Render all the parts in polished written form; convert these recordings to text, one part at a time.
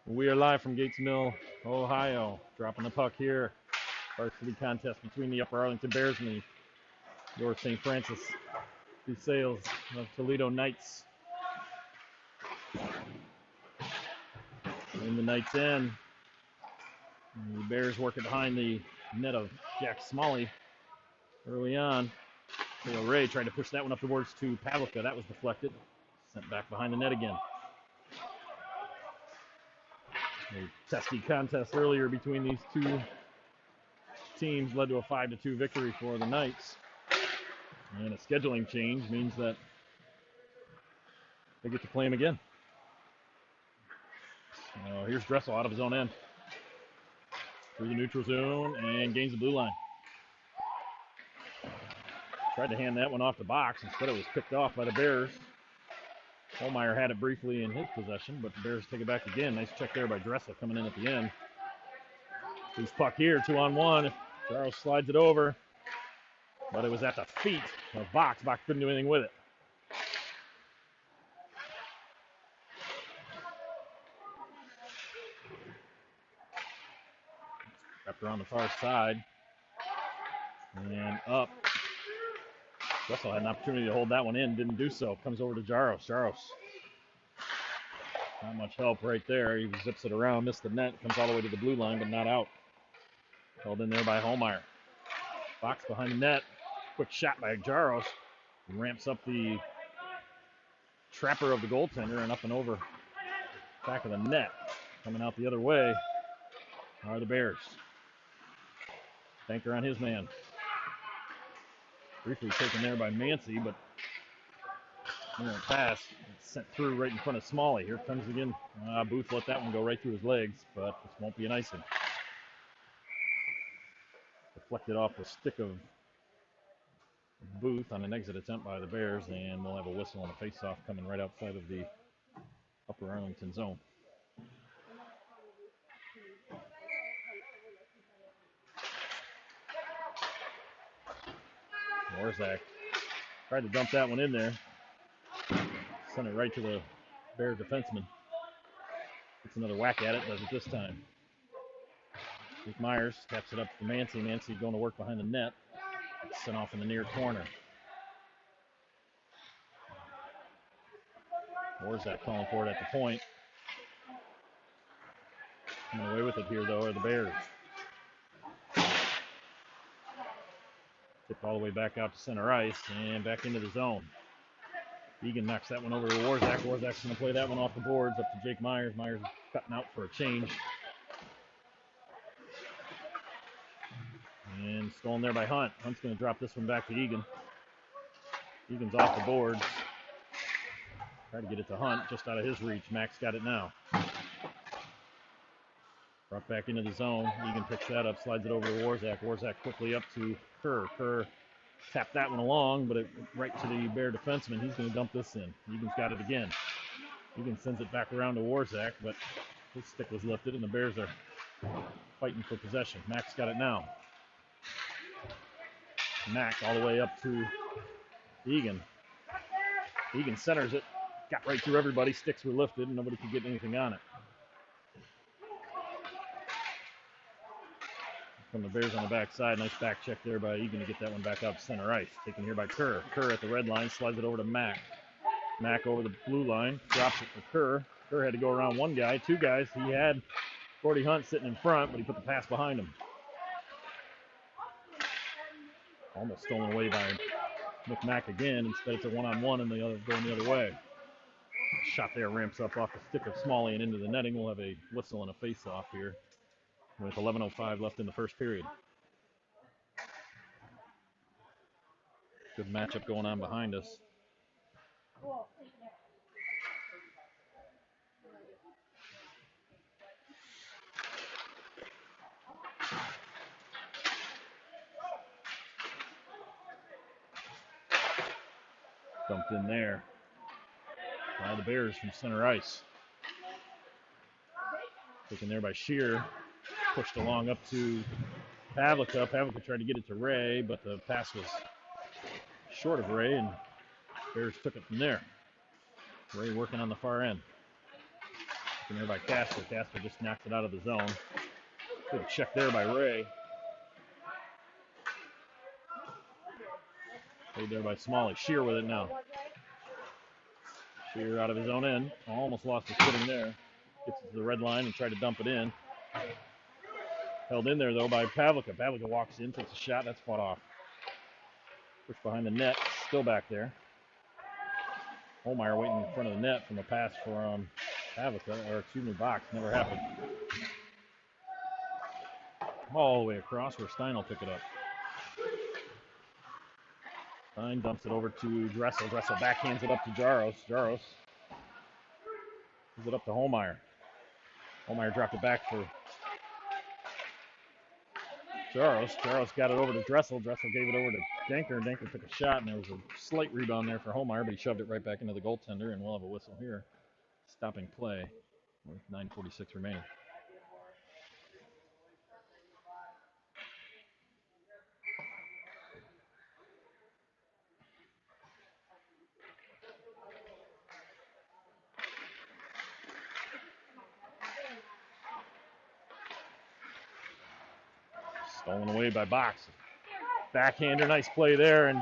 We are live from Gates Mill, Ohio. Dropping the puck here. Varsity contest between the Upper Arlington Bears and the North St. Francis DeSales of Toledo Knights. In the Knights end. The Bears working behind the net of Jack Smalley early on. Dale Ray tried to push that one up towards to Pavlica. That was deflected. Sent back behind the net again. A testy contest earlier between these two teams led to a 5-2 victory for the Knights. And a scheduling change means that they get to play him again. So here's Dressel out of his own end. Through the neutral zone and gains the blue line. Tried to hand that one off the box. Instead it was picked off by the Bears. Holmeyer had it briefly in his possession, but the Bears take it back again. Nice check there by Dressel coming in at the end. Loose puck here, 2-on-1. Charles slides it over, but it was at the feet of Box. Box couldn't do anything with it. Wrapped around the far side and up. Dressel had an opportunity to hold that one in, didn't do so. Comes over to Jaros. Jaros. Not much help right there. He zips it around, missed the net, comes all the way to the blue line, but not out. Held in there by Holmeyer. Box behind the net. Quick shot by Jaros. Ramps up the trapper of the goaltender and up and over back of the net. Coming out the other way are the Bears. Banker on his man. Briefly taken there by Mancy, but pass sent through right in front of Smalley. Here comes again. Booth let that one go right through his legs, but this won't be an icing. Deflected off the stick of Booth on an exit attempt by the Bears, and we'll have a whistle and a face-off coming right outside of the Upper Arlington zone. Warzak tried to dump that one in there. Sent it right to the Bear defenseman. Gets another whack at it, does it this time. Luke Myers taps it up to Mancy. Mancy going to work behind the net. It's sent off in the near corner. Warzak calling for it at the point. Coming away with it here, though, are the Bears. Tipped all the way back out to center ice and back into the zone. Egan knocks that one over to Warzak. Warzak's going to play that one off the boards up to Jake Myers. Myers cutting out for a change. And stolen there by Hunt. Hunt's going to drop this one back to Egan. Egan's off the boards. Try to get it to Hunt, just out of his reach. Max got it now. Brought back into the zone. Egan picks that up, slides it over to Warzak. Warzak quickly up to Kerr. Kerr tapped that one along, but it right to the Bear defenseman. He's going to dump this in. Egan's got it again. Egan sends it back around to Warzak, but his stick was lifted, and the Bears are fighting for possession. Max got it now. Mack all the way up to Egan. Egan centers it. Got right through everybody. Sticks were lifted, and nobody could get anything on it. From the Bears on the backside. Nice back check there by Egan to get that one back up center ice. Taken here by Kerr. Kerr at the red line. Slides it over to Mack. Mack over the blue line. Drops it for Kerr. Kerr had to go around one guy. Two guys. He had Gordy Hunt sitting in front, but he put the pass behind him. Almost stolen away by McMack again. Instead, it's a one-on-one and the other going the other way. Shot there ramps up off the stick of Smalley and into the netting. We'll have a whistle and a face-off here with 11:05 left in the first period. Good matchup going on behind us. Dumped in there by the Bears from center ice. Taken there by Shear. Pushed along up to Pavlica. Pavlica tried to get it to Ray, but the pass was short of Ray, and Bears took it from there. Ray working on the far end. Taken there by Casper. Casper just knocks it out of the zone. Good check there by Ray. Played there by Smalley. Shear with it now. Shear out of his own end. Almost lost his footing there. Gets it to the red line and tried to dump it in. Held in there, though, by Pavlica. Pavlica walks in, takes a shot. That's fought off. Pushed behind the net. Still back there. Holmeyer waiting in front of the net from a pass from Pavlica, or excuse me, Box. Never happened. All the way across where Stein will pick it up. Stein dumps it over to Dressel. Dressel backhands it up to Jaros. Jaros gives it up to Holmeyer. Holmeyer dropped it back for Jaros. Jaros got it over to Dressel. Dressel gave it over to Danker, and Danker took a shot, and there was a slight rebound there for Holmeyer, but he shoved it right back into the goaltender, and we'll have a whistle here. Stopping play with 9:46 remaining. Stolen away by Box. Backhander, nice play there, and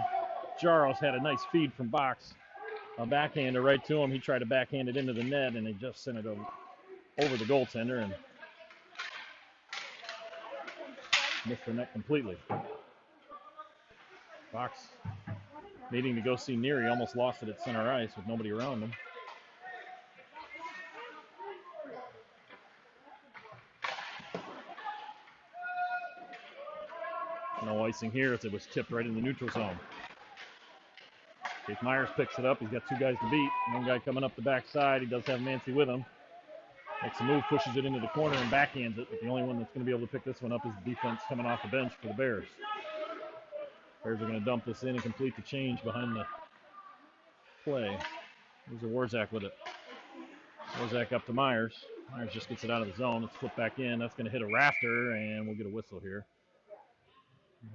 Jaros had a nice feed from Box. A backhander right to him. He tried to backhand it into the net, and they just sent it over the goaltender and missed the net completely. Box needing to go see Neary, almost lost it at center ice with nobody around him. No icing here as it was tipped right in the neutral zone. Case Myers picks it up. He's got two guys to beat. One guy coming up the backside. He does have Mancy with him. Makes a move, pushes it into the corner, and backhands it. But the only one that's going to be able to pick this one up is the defense coming off the bench for the Bears. Bears are going to dump this in and complete the change behind the play. There's a Warzak with it. Warzak up to Myers. Myers just gets it out of the zone. It's flipped back in. That's going to hit a rafter, and we'll get a whistle here.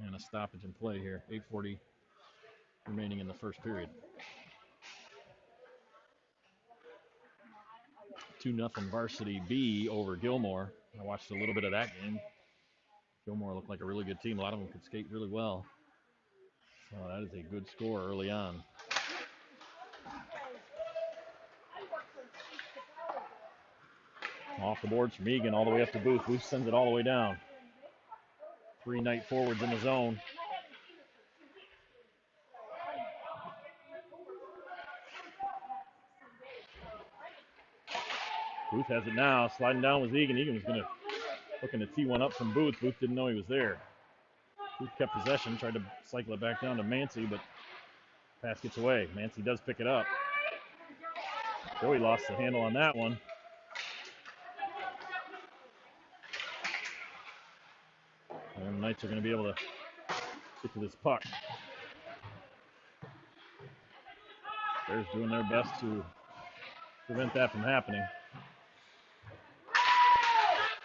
And a stoppage in play here. 8:40 remaining in the first period. 2-0 Varsity B over Gilmore. I watched a little bit of that game. Gilmore looked like a really good team. A lot of them could skate really well. So that is a good score early on. Off the boards from Egan all the way up to Booth. Booth sends it all the way down. 3 night forwards in the zone. Booth has it now. Sliding down was Egan. Egan was looking to tee one up from Booth. Booth didn't know he was there. Booth kept possession, tried to cycle it back down to Mancy, but pass gets away. Mancy does pick it up. Joey lost the handle on that one. And the Knights are going to be able to get to this puck. Bears doing their best to prevent that from happening.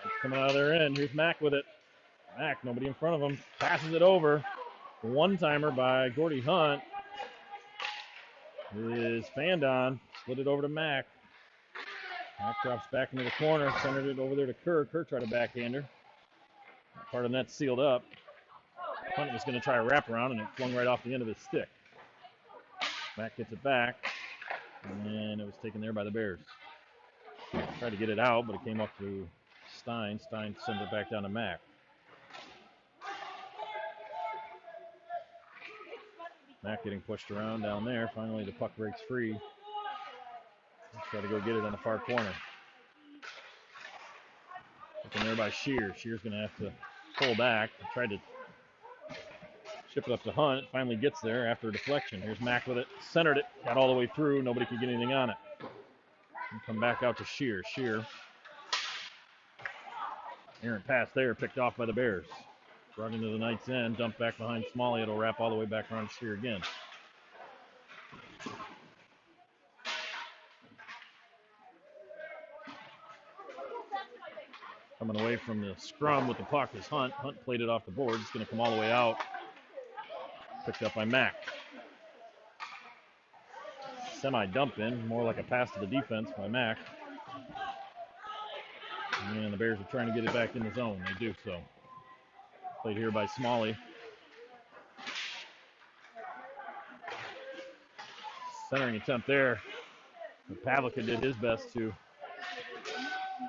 It's coming out of their end. Here's Mack with it. Mack, nobody in front of him. Passes it over. One-timer by Gordy Hunt. Is fanned on. Slid it over to Mack. Mack drops back into the corner. Centered it over there to Kerr. Kerr tried a backhander. Part of the net sealed up. Hunt was going to try a wraparound, and it flung right off the end of his stick. Mack gets it back, and it was taken there by the Bears. Tried to get it out, but it came up to Stein. Stein sends it back down to Mack. Mack getting pushed around down there. Finally, the puck breaks free. Let's try to go get it on the far corner. Looking there by Shear. Shear's going to have to pull back. Tried to ship it up to Hunt. Finally gets there after a deflection. Here's Mack with it. Centered it. Got all the way through. Nobody could get anything on it. And come back out to Shear. Shear. Errant pass there. Picked off by the Bears. Brought into the Knights' end. Dumped back behind Smalley. It'll wrap all the way back around to Shear again. Coming away from the scrum with the puck is Hunt. Hunt played it off the board. It's going to come all the way out. Picked up by Mack. Semi-dump in. More like a pass to the defense by Mack. And the Bears are trying to get it back in the zone. They do so. Played here by Smalley. Centering attempt there. Pavlica did his best to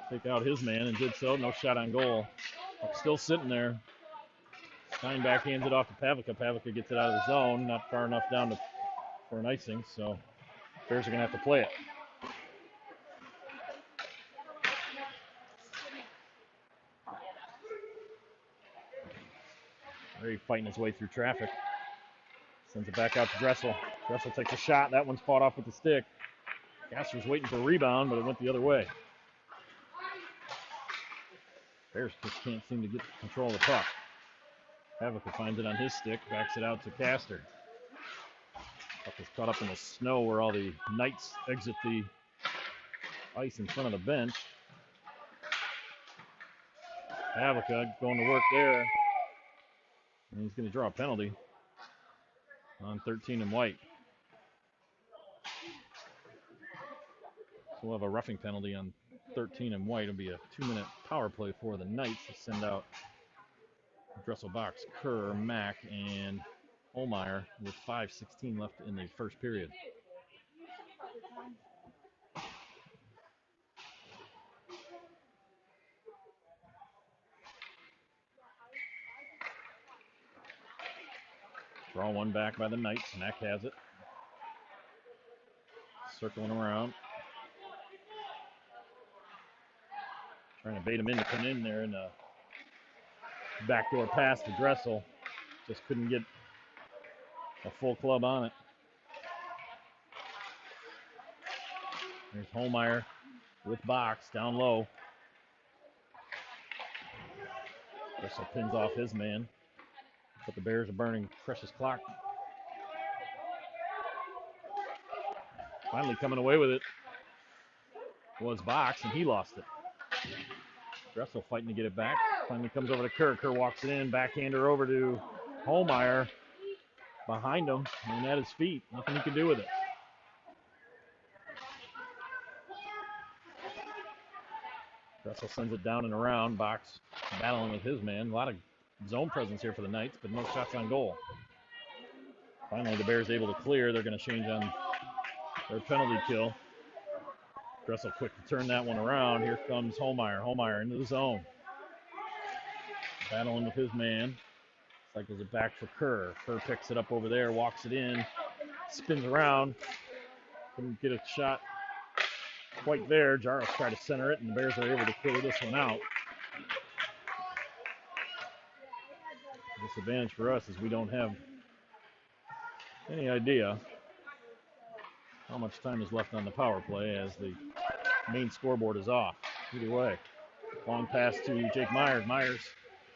take out his man and did so. No shot on goal. Still sitting there. Steinbach hands it off to Pavlica. Pavlica gets it out of the zone. Not far enough down for an icing, so Bears are going to have to play it. Ray fighting his way through traffic. Sends it back out to Dressel. Dressel takes a shot. That one's fought off with the stick. Gasser's waiting for a rebound, but it went the other way. Bears just can't seem to get control of the puck. Pavlica finds it on his stick, backs it out to Castor. Puck is caught up in the snow where all the Knights exit the ice in front of the bench. Pavlica going to work there. And he's going to draw a penalty on 13 and white. So we'll have a roughing penalty on 13 and white. It'll be a 2-minute power play for the Knights to send out Dresselbach, Kerr, Mack, and Olmeyer with 5:16 left in the first period. Draw one back by the Knights. Mack has it. Circling around. Trying to bait him in to come in there, and a backdoor pass to Dressel. Just couldn't get a full club on it. There's Holmeyer with Box down low. Dressel pins off his man, but the Bears are burning precious clock. Finally coming away with it was Box, and he lost it. Dressel fighting to get it back. Finally comes over to Kerr. Kerr walks it in, backhander over to Holmeyer. Behind him and at his feet. Nothing he can do with it. Dressel sends it down and around. Box battling with his man. A lot of zone presence here for the Knights, but no shots on goal. Finally, the Bears able to clear. They're going to change on their penalty kill. Dressel quick to turn that one around. Here comes Holmeyer. Holmeyer into the zone. Battling with his man. Cycles it back for Kerr. Kerr picks it up over there, walks it in, spins around. Couldn't get a shot quite there. Jaros tried to center it, and the Bears are able to clear this one out. Disadvantage for us is we don't have any idea how much time is left on the power play as the main scoreboard is off. Either way, long pass to Jake Myers. Myers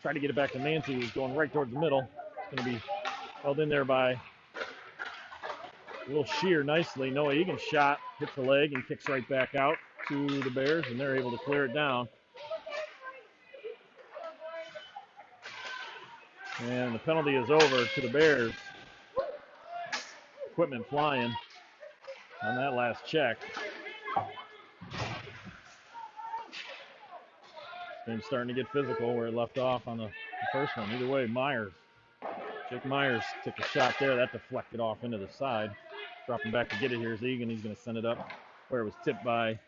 tried to get it back to Nancy, who's going right towards the middle. Going to be held in there by Will Shear nicely. Noah Egan's shot hits the leg and kicks right back out to the Bears, and they're able to clear it down. And the penalty is over to the Bears. Equipment flying on that last check. Game's starting to get physical where it left off on the first one. Either way, Jake Myers took a shot there. That deflected off into the side. Dropping back to get it. Here's Egan. He's going to send it up where it was tipped by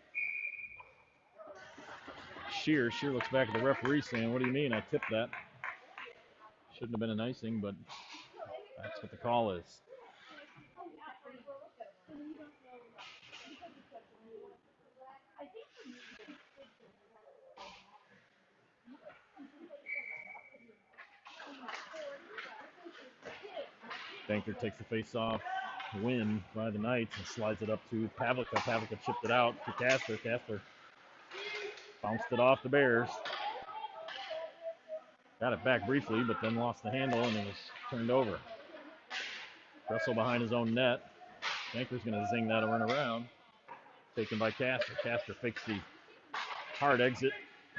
Shear. Shear looks back at the referee saying, "What do you mean I tipped that? Shouldn't have been an icing, but that's what the call is." Banker takes the face-off win by the Knights and slides it up to Pavlica. Pavlica chipped it out to Castor. Castor bounced it off the Bears. Got it back briefly, but then lost the handle and it was turned over. Dressel behind his own net. Banker's going to zing that around. Taken by Castor. Castor fakes the hard exit.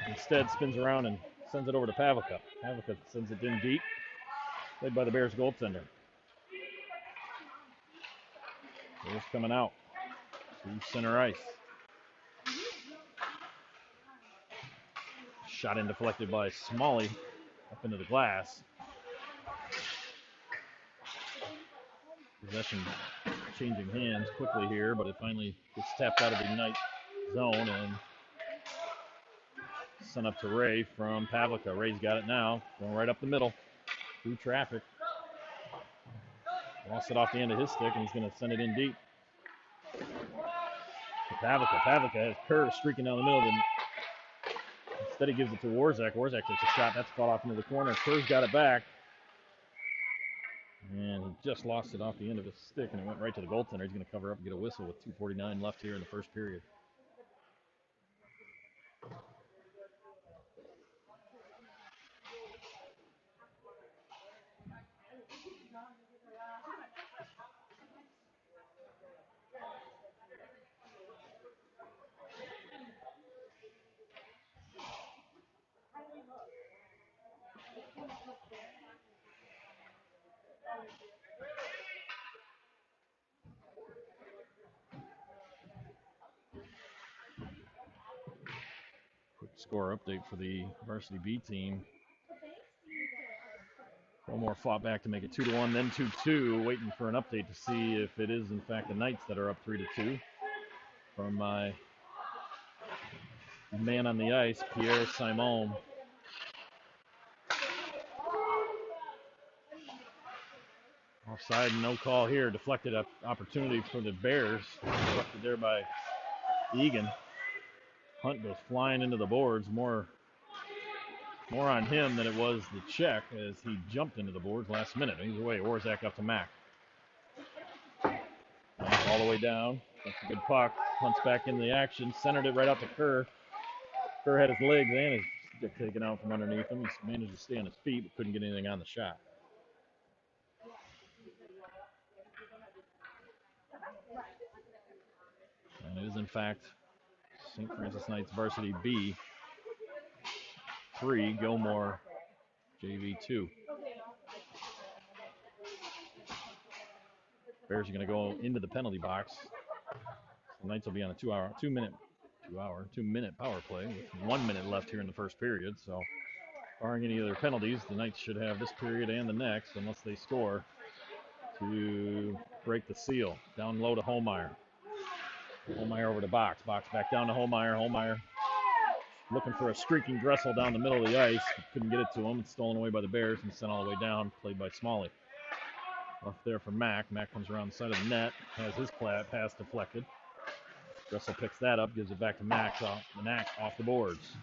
Instead spins around and sends it over to Pavlica. Pavlica sends it in deep. Played by the Bears goaltender. Bears coming out to center ice. Shot in deflected by Smalley up into the glass. Possession changing hands quickly here, but it finally gets tapped out of the Knight zone and sent up to Ray from Pavlica. Ray's got it now, going right up the middle through traffic. Lost it off the end of his stick, and he's going to send it in deep. Pavlica. Pavlica has Kerr streaking down the middle. Instead, he gives it to Warzak. Warzak takes a shot. That's fought off into the corner. Kerr's got it back. And he just lost it off the end of his stick, and it went right to the goaltender. He's going to cover up and get a whistle with 2:49 left here in the first period. Quick score update for the varsity B team. Fillmore fought back to make it 2-1, then 2-2, waiting for an update to see if it is in fact the Knights that are up 3-2. From my man on the ice, Pierre Simon. Offside, no call here. Deflected opportunity for the Bears. Deflected there by Egan. Hunt goes flying into the boards. More on him than it was the check as he jumped into the boards last minute. Either way, Warzak up to Mack. All the way down. That's a good puck. Hunt's back into the action. Centered it right out to Kerr. Kerr had his legs and his stick taken out from underneath him. He managed to stay on his feet but couldn't get anything on the shot. And it is in fact St. Francis Knights varsity B 3, Gilmore JV 2. Bears are going to go into the penalty box. The Knights will be on a 2 minute power play with 1 minute left here in the first period. So, barring any other penalties, the Knights should have this period and the next, unless they score, to break the seal. Down low to Holmeyer. Holmeyer over to Box. Box back down to Holmeyer. Holmeyer looking for a streaking Dressel down the middle of the ice. Couldn't get it to him. It's stolen away by the Bears and sent all the way down. Played by Smalley. Off there for Mack. Mack comes around the side of the net. Has his pass deflected. Dressel picks that up. Gives it back to Mack. Off the boards.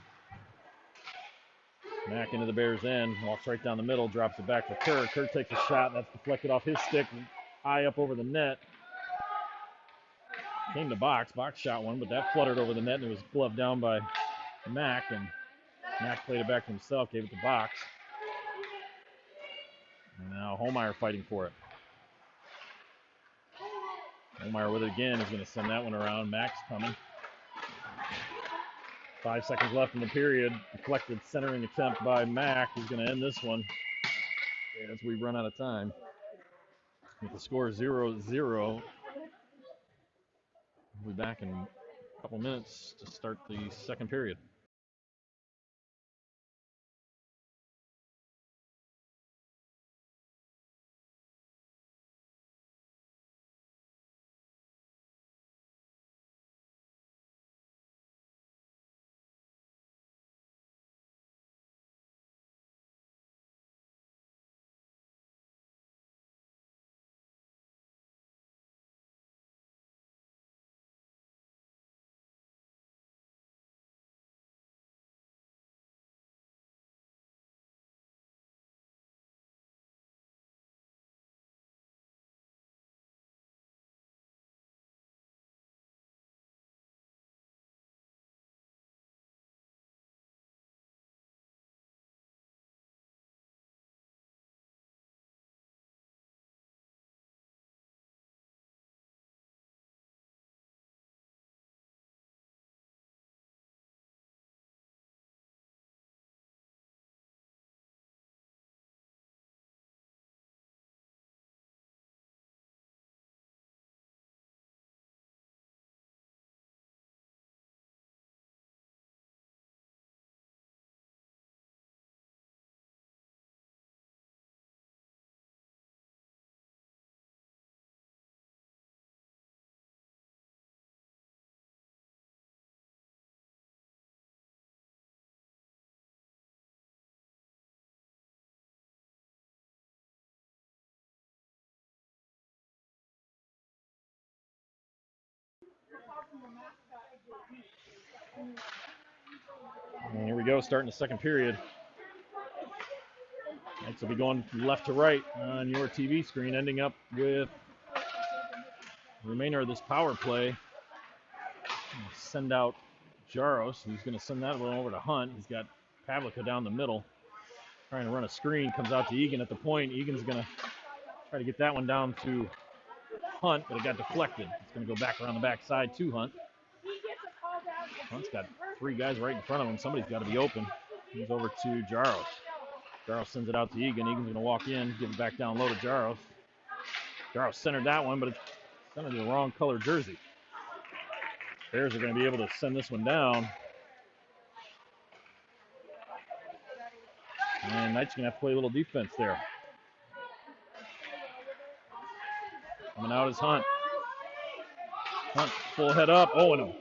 Mack into the Bears' end. Walks right down the middle. Drops it back to Kerr. Kerr takes a shot. That's deflected off his stick. High up over the net. Came to Box. Box shot one, but that fluttered over the net and it was gloved down by Mack. And Mack played it back to himself. Gave it to Box. And now Holmeyer fighting for it. Holmeyer with it again. He's going to send that one around. Mack's coming. 5 seconds left in the period. Deflected centering attempt by Mack. He's going to end this one as we run out of time. With the score 0-0. We'll be back in a couple minutes to start the second period. And here we go, starting the second period. Knights will be going left to right on your TV screen, ending up with the remainder of this power play. Send out Jaros, who's going to send that one over to Hunt. He's got Pavlica down the middle, trying to run a screen. Comes out to Egan at the point. Egan's going to try to get that one down to Hunt, but it got deflected. It's going to go back around the backside to Hunt. Hunt's got three guys right in front of him. Somebody's got to be open. He's over to Jaros. Jaros sends it out to Egan. Egan's going to walk in, give it back down low to Jaros. Jaros centered that one, but it's centered to the wrong color jersey. Bears are going to be able to send this one down. And Knights are going to have to play a little defense there. Coming out is Hunt. Hunt full head up. Oh, and a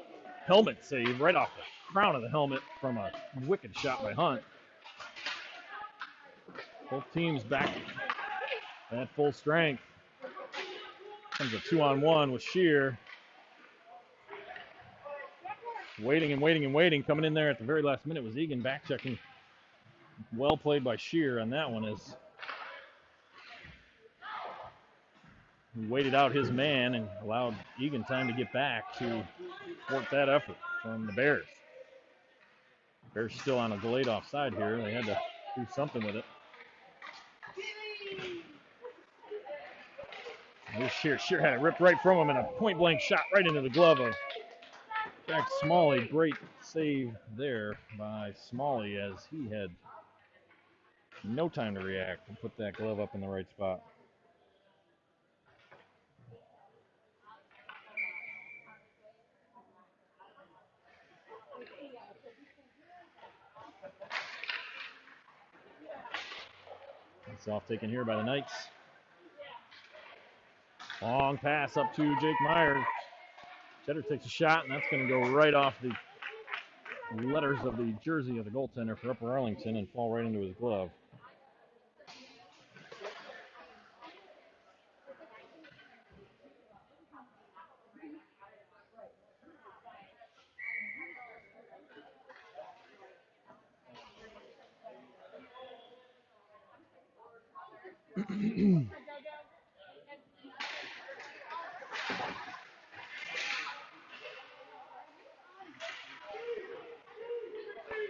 helmet save right off the crown of the helmet from a wicked shot by Hunt. Both teams back at full strength. Comes a 2-on-1 with Shear. Waiting and waiting and waiting. Coming in there at the very last minute was Egan back checking. Well played by Shear on that one as he waited out his man and allowed Egan time to get back to thwart that effort from the Bears. Bears still on a delayed offside here. They had to do something with it. Here's Shear. Shear had it ripped right from him and a point-blank shot right into the glove of Jack Smalley. Great save there by Smalley as he had no time to react and put that glove up in the right spot. It's off taken here by the Knights. Long pass up to Jake Myers. Cheddar takes a shot, and that's going to go right off the letters of the jersey of the goaltender for Upper Arlington and fall right into his glove.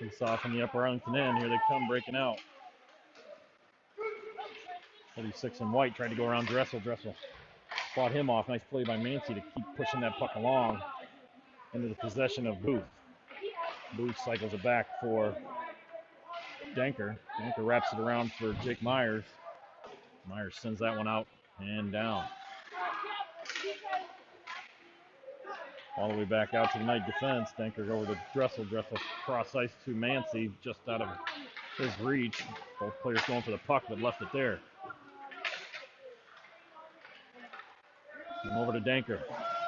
It's off in the Upper Arlington end. Here they come breaking out. 36 in white tried to go around Dressel. Dressel fought him off. Nice play by Mancy to keep pushing that puck along into the possession of Booth. Booth cycles it back for Danker. Danker wraps it around for Jake Myers. Myers sends that one out and down. All the way back out to the Knight defense. Danker over to Dressel. Dressel cross ice to Mancy, just out of his reach. Both players going for the puck, but left it there. And over to Danker.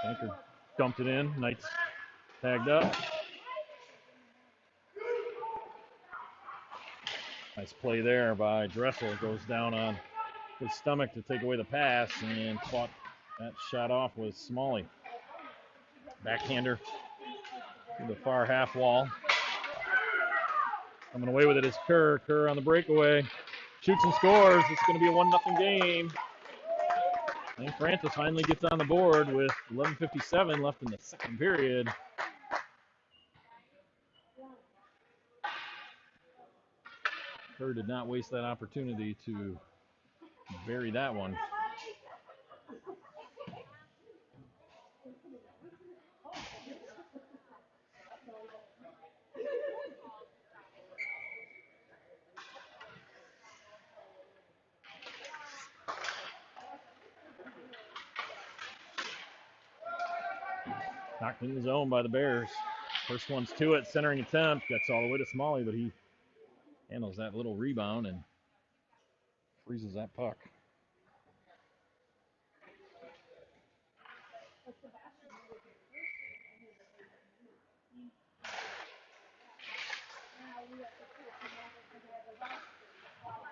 Danker dumped it in. Knights tagged up. Nice play there by Dressel. Goes down on his stomach to take away the pass and fought that shot off with Smalley. Backhander to the far half wall. Coming away with it is Kerr. Kerr on the breakaway. Shoots and scores. It's going to be a 1-0 game. And Francis finally gets on the board with 11:57 left in the second period. Kerr did not waste that opportunity to bury that one. Knocked in the zone by the Bears. First one's to it, centering attempt. Gets all the way to Smalley, but he handles that little rebound and freezes that puck.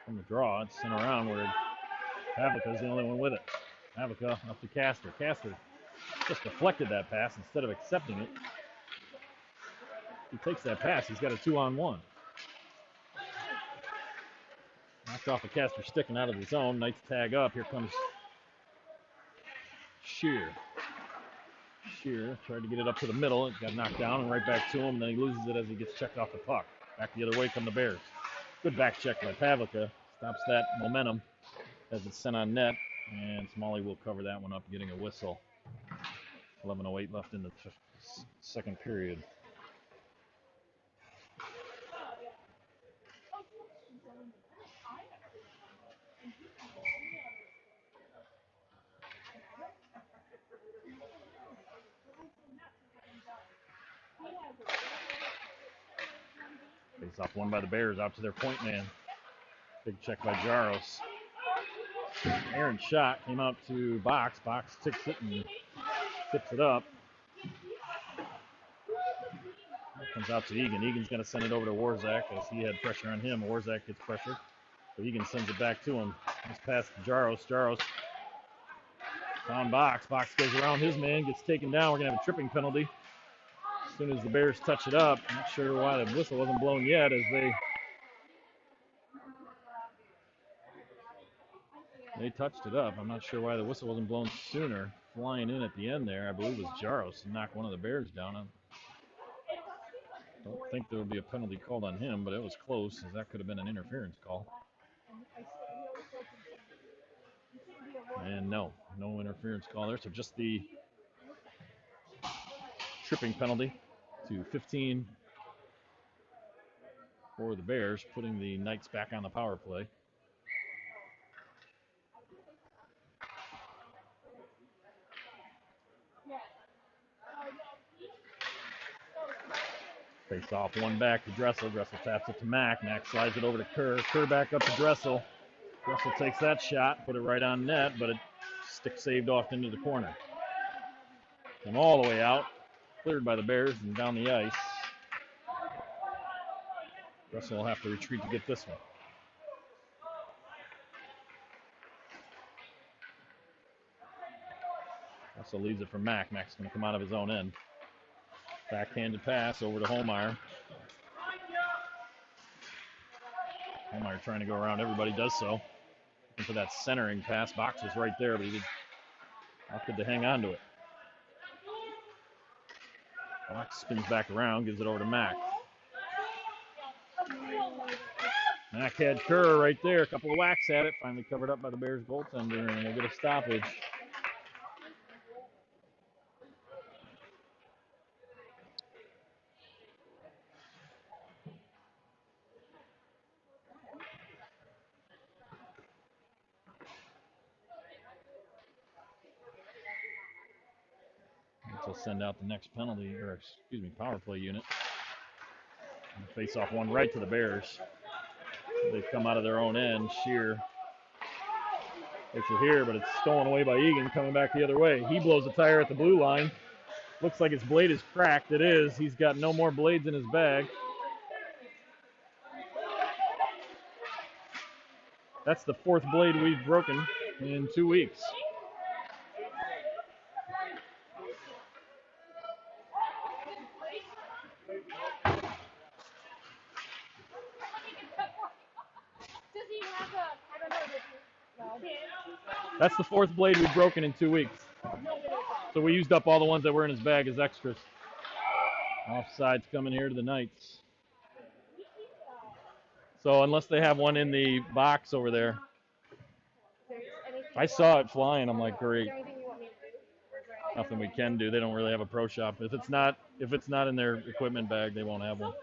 From the draw, it's sent around where Pavlica's the only one with it. Pavlica up to Castor. Castor just deflected that pass instead of accepting it. He takes that pass. He's got a 2-on-1. Knocked off a caster sticking out of the zone. Knights tag up. Here comes Shear. Shear tried to get it up to the middle. It got knocked down and right back to him. Then he loses it as he gets checked off the puck. Back the other way come the Bears. Good back check by Pavlica. Stops that momentum as it's sent on net. And Smalley will cover that one up, getting a whistle. 11:08 left in the second period. Face off one by the Bears out to their point man. Big check by Jaros. Aaron shot came out to Box. Box ticks it and tips it up. Comes out to Egan. Egan's going to send it over to Warzak as he had pressure on him. Warzak gets pressure. So Egan sends it back to him. This pass to Jaros. Jaros on Box. Box goes around his man, gets taken down. We're going to have a tripping penalty as soon as the Bears touch it up. Not sure why the whistle wasn't blown yet as they touched it up. I'm not sure why the whistle wasn't blown sooner. Flying in at the end there, I believe it was Jaros to knock one of the Bears down. I don't think there would be a penalty called on him, but it was close, as that could have been an interference call. And no interference call there. So just the tripping penalty to 15 for the Bears, putting the Knights back on the power play. Face off one back to Dressel. Dressel taps it to Mack. Mack slides it over to Kerr. Kerr back up to Dressel. Dressel takes that shot, put it right on net, but it stick saved off into the corner. Came all the way out, cleared by the Bears and down the ice. Dressel will have to retreat to get this one. Dressel leaves it for Mack. Mack's going to come out of his own end. Backhanded pass over to Holmeyer. Holmeyer trying to go around everybody, does so. Looking for that centering pass. Box was right there, but he opted to hang on to it. Box spins back around, gives it over to Mack. Mack had Kerr right there. A couple of whacks at it. Finally covered up by the Bears goaltender, and we'll get a stoppage. We'll send out the next penalty, or excuse me, power play unit. And face off one right to the Bears. They come out of their own end. Shear takes it here, but it's stolen away by Egan, coming back the other way. He blows a tire at the blue line. Looks like his blade is cracked. It is. He's got no more blades in his bag. That's the fourth blade we've broken in 2 weeks. That's the fourth blade we've broken in 2 weeks. So we used up all the ones that were in his bag as extras. Offside's coming here to the Knights. So unless they have one in the box over there. I saw it flying. I'm like, great. Nothing we can do. They don't really have a pro shop. If it's not in their equipment bag, they won't have one.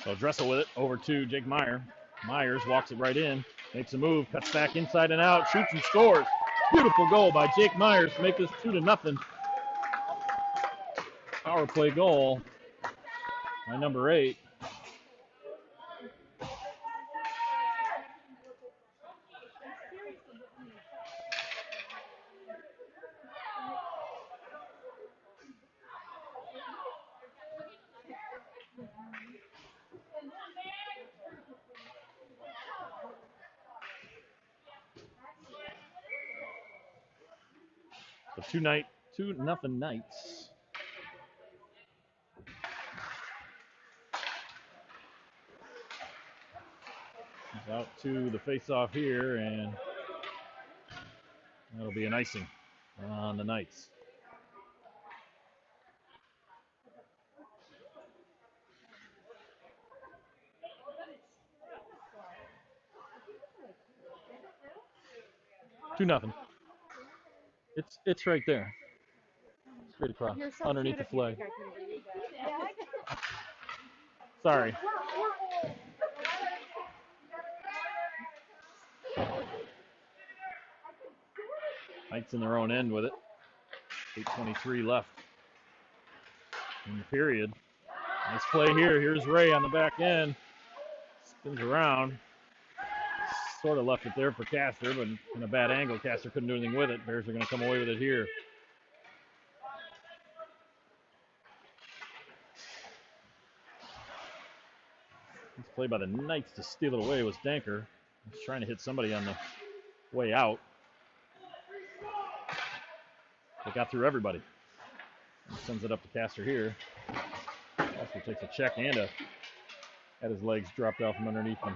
So Dressel with it over to Jake Meyer. Myers walks it right in, makes a move, cuts back inside and out, shoots and scores. Beautiful goal by Jake Myers to make this 2-0. Power play goal by number 8. The 2-0 Knights. Comes out to the face-off here, and that'll be an icing on the Knights. Two nothing. It's right there. Straight across, so underneath the flag. Sorry. Knights in their own end with it. 8:23 left in the period. Nice play here. Here's Ray on the back end. Spins around. Sort of left it there for Castor, but in a bad angle. Castor couldn't do anything with it. Bears are going to come away with it here. This play by the Knights to steal it away was Danker. He's trying to hit somebody on the way out. They got through everybody. He sends it up to Castor here. Castor takes a check and had his legs dropped out from underneath him.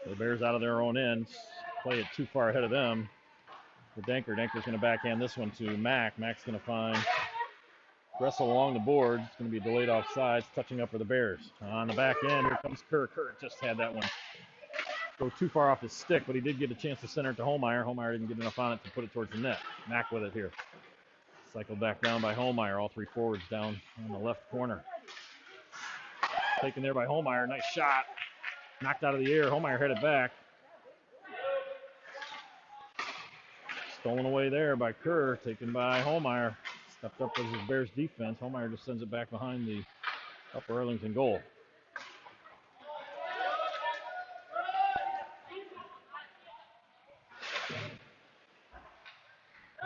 The Bears out of their own end. Play it too far ahead of them. For Danker. Danker's going to backhand this one to Mack. Mack's going to find wrestle along the board. It's going to be delayed offsides. Touching up for the Bears. On the back end, here comes Kerr. Kerr just had that one go too far off his stick, but he did get a chance to center it to Holmeyer. Holmeyer didn't get enough on it to put it towards the net. Mack with it here. Cycled back down by Holmeyer. All three forwards down on the left corner. Taken there by Holmeyer. Nice shot. Knocked out of the air. Holmeyer headed back. Stolen away there by Kerr. Taken by Holmeyer. Stepped up with his Bears defense. Holmeyer just sends it back behind the Upper Arlington goal.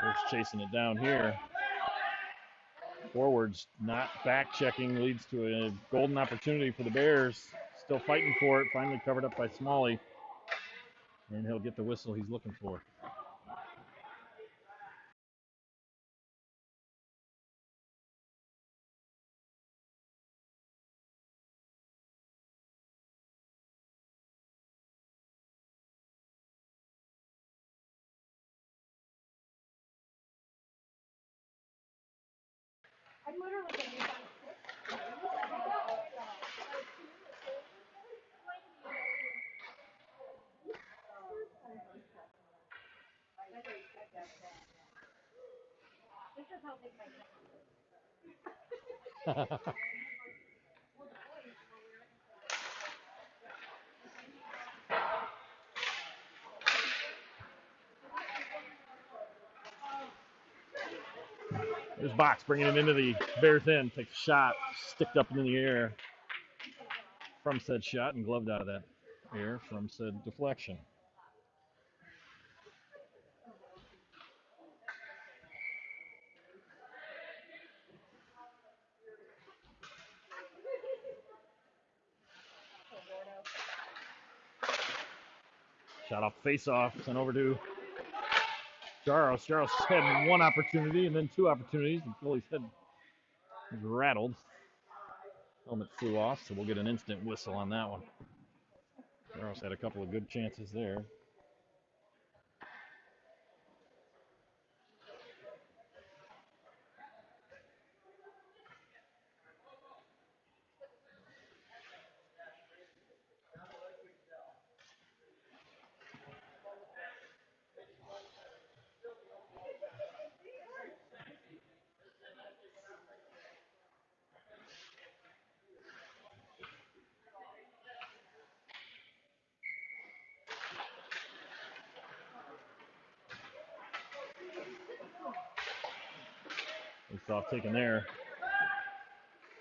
Bears chasing it down here. Forwards not back checking leads to a golden opportunity for the Bears. Still fighting for it. Finally covered up by Smalley. And he'll get the whistle he's looking for. There's Box bringing it into the Bears end. Takes a shot, sticked up into the air from said shot and gloved out of that air from said deflection. Shot off face-off, sent over to Jaros. Jaros had one opportunity and then two opportunities. The goalie's head was rattled. Helmet flew off, so we'll get an instant whistle on that one. Jaros had a couple of good chances there. Face-off taken there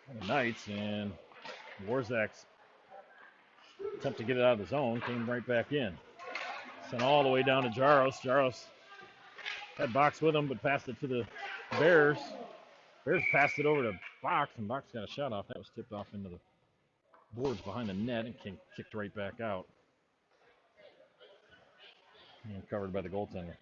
on the Knights, and Warzak's attempt to get it out of the zone came right back in. Sent all the way down to Jaros. Jaros had Box with him, but passed it to the Bears. Bears passed it over to Box, and Box got a shot off. That was tipped off into the boards behind the net and kicked right back out. And covered by the goaltender.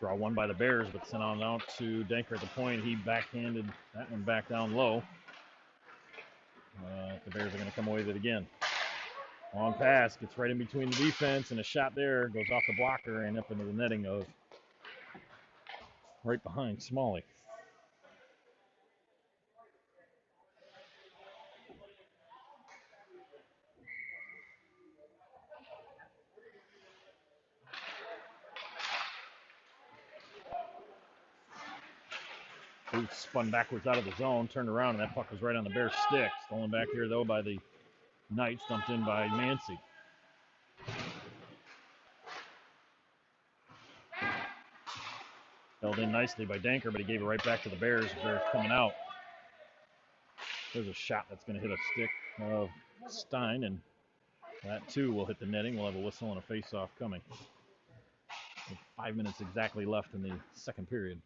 Draw one by the Bears, but sent on out to Denker at the point. He backhanded that one back down low. The Bears are going to come away with it again. Long pass, gets right in between the defense, and a shot there goes off the blocker and up into the netting of right behind Smalley. Booth spun backwards out of the zone, turned around, and that puck was right on the Bears' stick. Stolen back here, though, by the Knights, dumped in by Mancy. Held in nicely by Danker, but he gave it right back to the Bears. The Bears coming out. There's a shot that's going to hit a stick of Stein, and that, too, will hit the netting. We'll have a whistle and a face-off coming. With 5 minutes exactly left in the second period.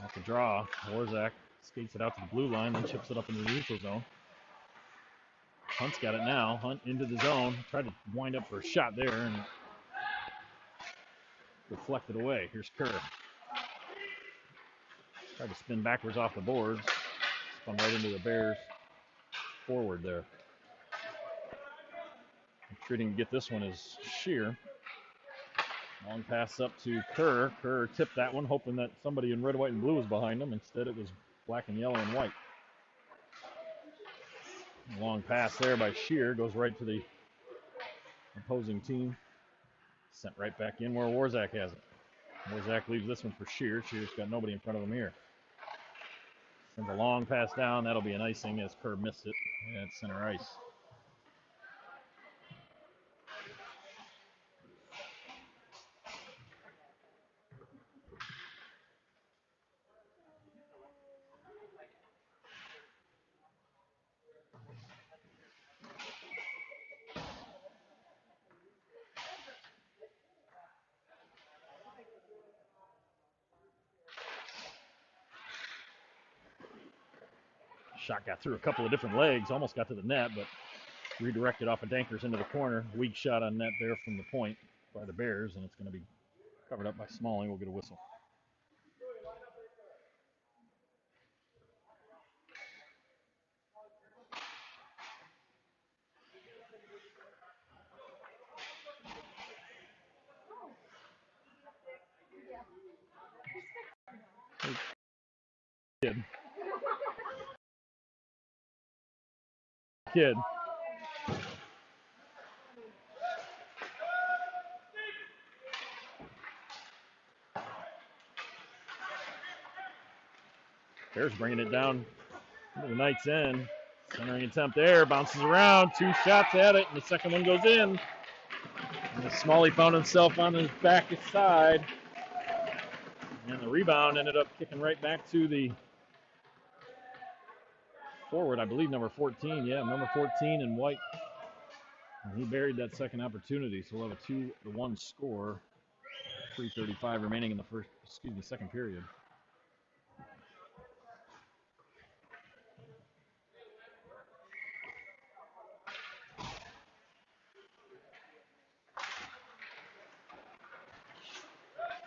Off the draw, Warzak skates it out to the blue line, then chips it up into the neutral zone. Hunt's got it now. Hunt into the zone. Tried to wind up for a shot there and deflected away. Here's Kerr. Tried to spin backwards off the boards. Spun right into the Bears forward there. Treating to get this one is Shear. Long pass up to Kerr. Kerr tipped that one, hoping that somebody in red, white, and blue was behind him. Instead, it was black and yellow and white. Long pass there by Shear goes right to the opposing team. Sent right back in where Warzak has it. Warzak leaves this one for Shear. Shear's got nobody in front of him here. Sends a long pass down. That'll be an icing as Kerr missed it at center ice. Shot got through a couple of different legs, almost got to the net, but redirected off of Dankers into the corner. Weak shot on net there from the point by the Bears, and it's going to be covered up by Smalling. We'll get a whistle. Kid. Bears bringing it down into the Knights' end. Centering attempt there, bounces around, 2 shots at it, and the second one goes in. And Smalley found himself on his back side. And the rebound ended up kicking right back to the forward, I believe number 14. Yeah, number 14 in white. And he buried that second opportunity, so we'll have a 2-1 score. 3:35 remaining in the second period.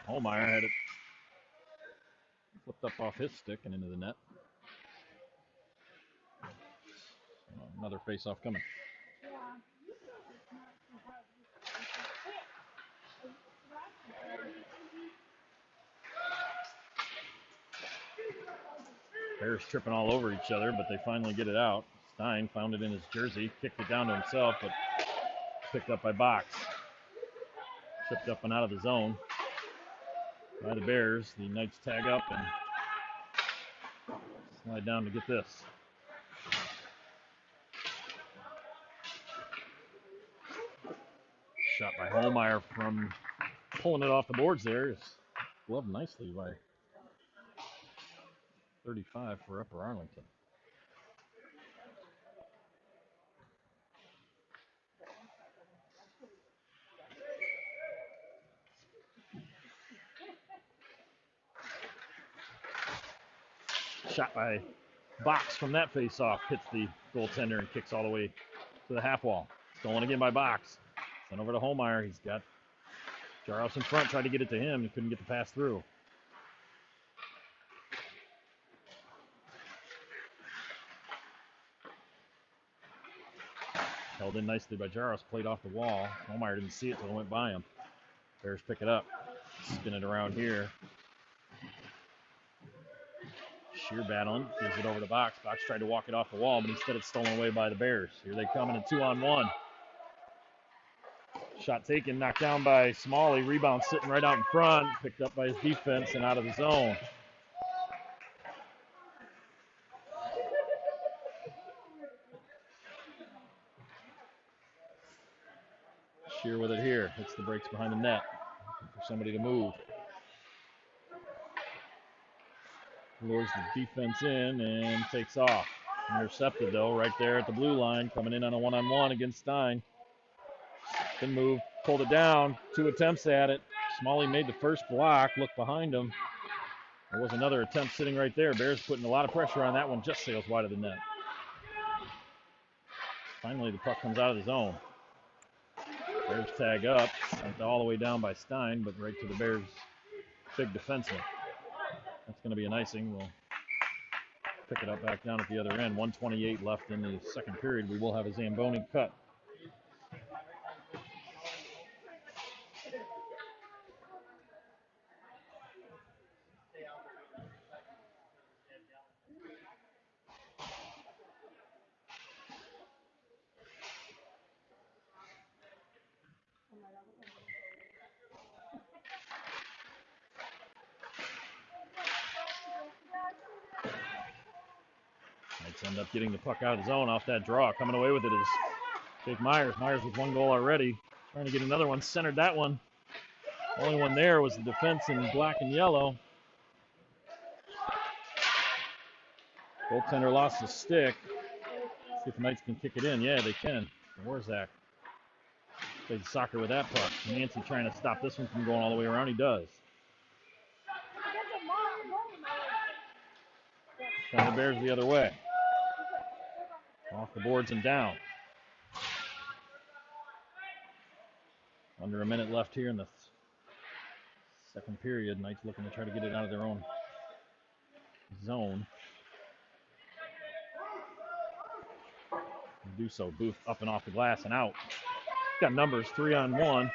Holmeyer had it flipped up off his stick and into the net. Another face-off coming. Bears tripping all over each other, but they finally get it out. Stein found it in his jersey, kicked it down to himself, but picked up by Box. Tripped up and out of the zone by the Bears. The Knights tag up and slide down to get this. Shot by Holmeyer from pulling it off the boards there. It's gloved nicely by 35 for Upper Arlington. Shot by Box from that face-off. Hits the goaltender and kicks all the way to the half wall. Stolen again by Box. Sent over to Holmeyer. He's got Jaros in front. Tried to get it to him. He couldn't get the pass through. Held in nicely by Jaros. Played off the wall. Holmeyer didn't see it until it went by him. Bears pick it up. Spin it around here. Sheer battling. Gives it over to Box. Box tried to walk it off the wall, but instead it's stolen away by the Bears. Here they come in a 2-on-1. Shot taken, knocked down by Smalley. Rebound sitting right out in front. Picked up by his defense and out of the zone. Sheer with it here. Hits the brakes behind the net. Looking for somebody to move. Lures the defense in and takes off. Intercepted though, right there at the blue line. Coming in on a 1-on-1 against Stein. Then move, pulled it down. 2 attempts at it. Smalley made the first block. Looked behind him. There was another attempt sitting right there. Bears putting a lot of pressure on that one. Just sails wide of the net. Finally, the puck comes out of the zone. Bears tag up. Sent all the way down by Stein, but right to the Bears' big defenseman. That's going to be an icing. We'll pick it up back down at the other end. 1:28 left in the second period. We will have a Zamboni cut. Knights end up getting the puck out of the zone off that draw. Coming away with it is Jake Myers. Myers with 1 goal already. Trying to get another one. Centered that one. Only one there was the defense in black and yellow. Goaltender lost the stick. See if the Knights can kick it in. Yeah, they can. Warzak plays soccer with that puck. Nancy trying to stop this one from going all the way around. He does. Send the Bears the other way. Off the boards and down. Under a minute left here in the second period. Knights looking to try to get it out of their own zone. Do so. Booth up and off the glass and out. Got numbers 3-on-1.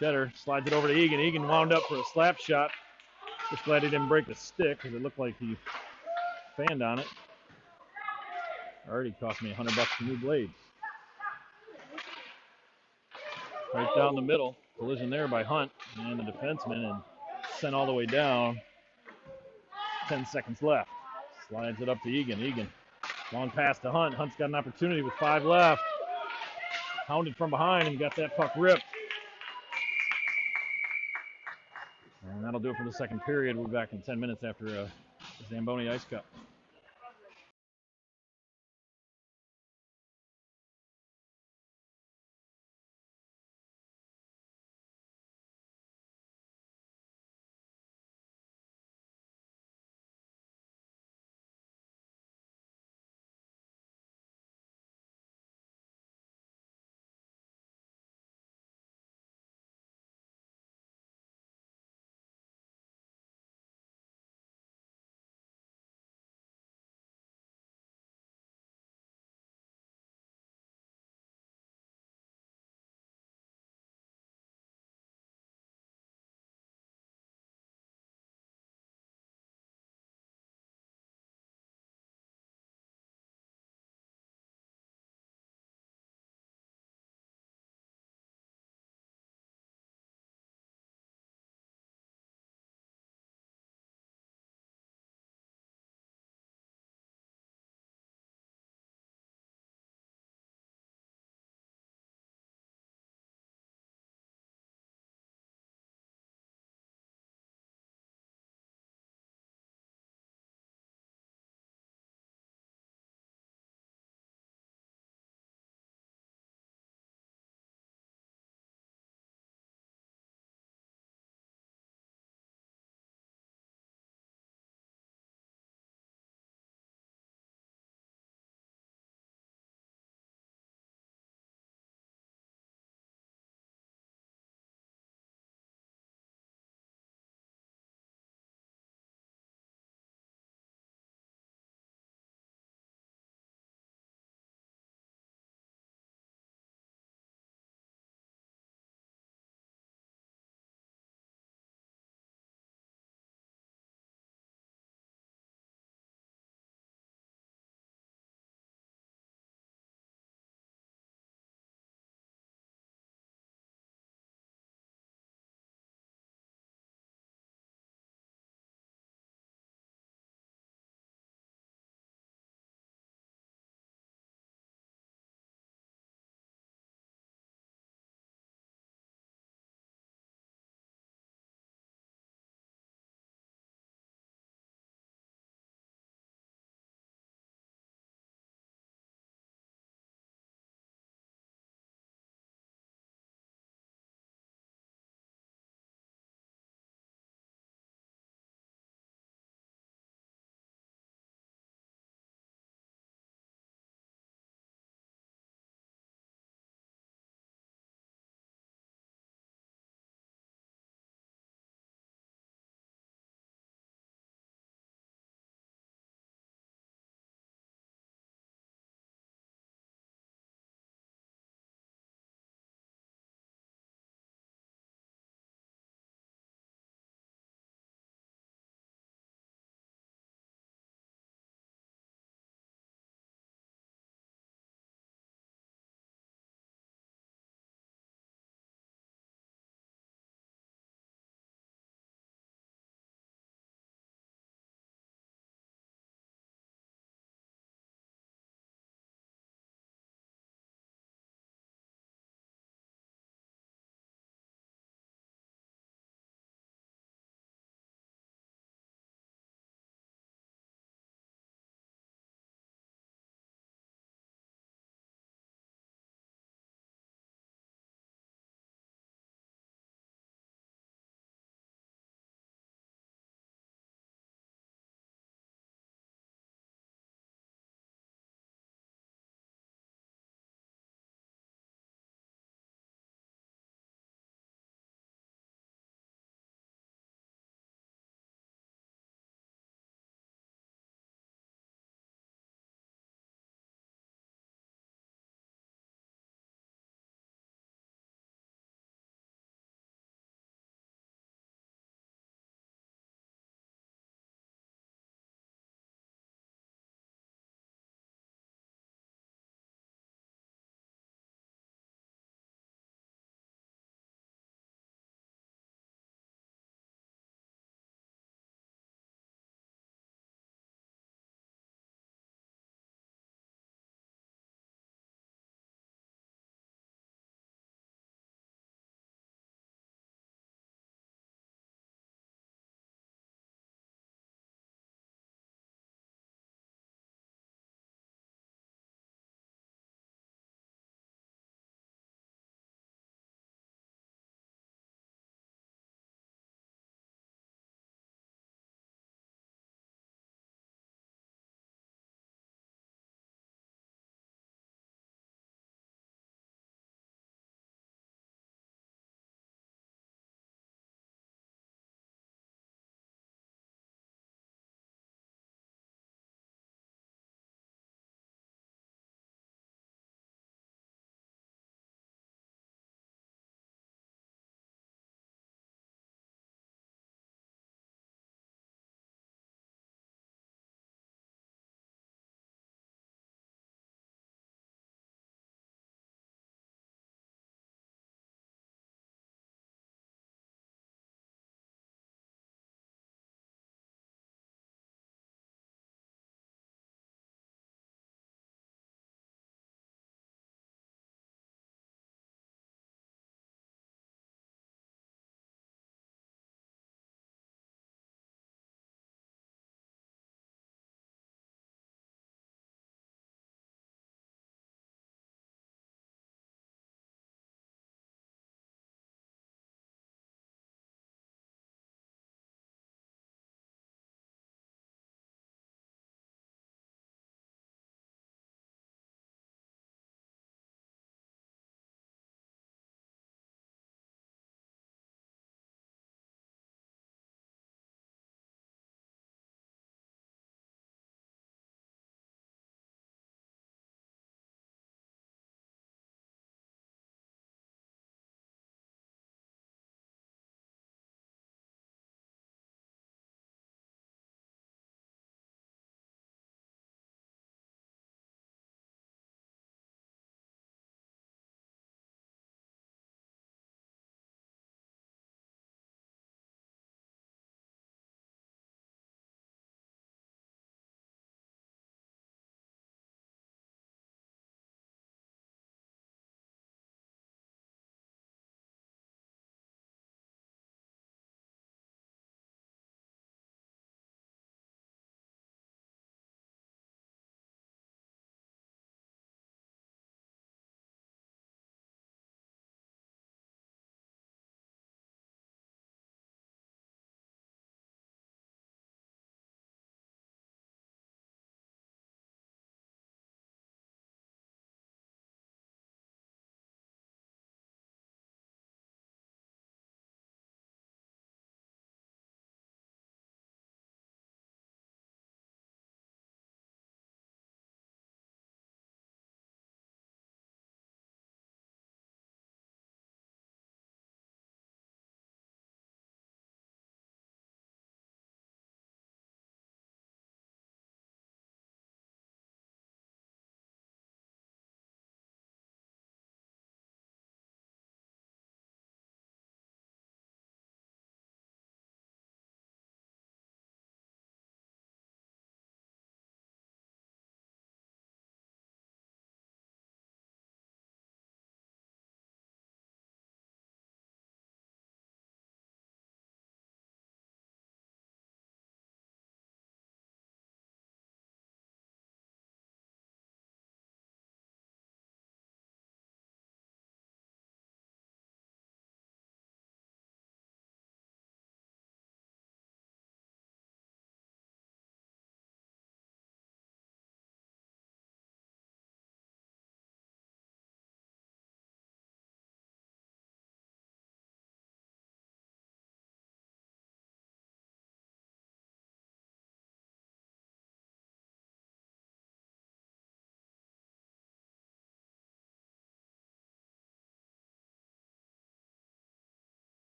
Cheddar slides it over to Egan. Egan wound up for a slap shot. Just glad he didn't break the stick because it looked like he fanned on it. Already cost me $100 for new blades. Right down the middle. Collision there by Hunt and the defenseman and sent all the way down. 10 seconds left. Slides it up to Egan. Egan. Long pass to Hunt. Hunt's got an opportunity with 5 left. Hounded from behind and got that puck ripped. And that'll do it for the second period. We'll be back in 10 minutes after a Zamboni Ice Cup.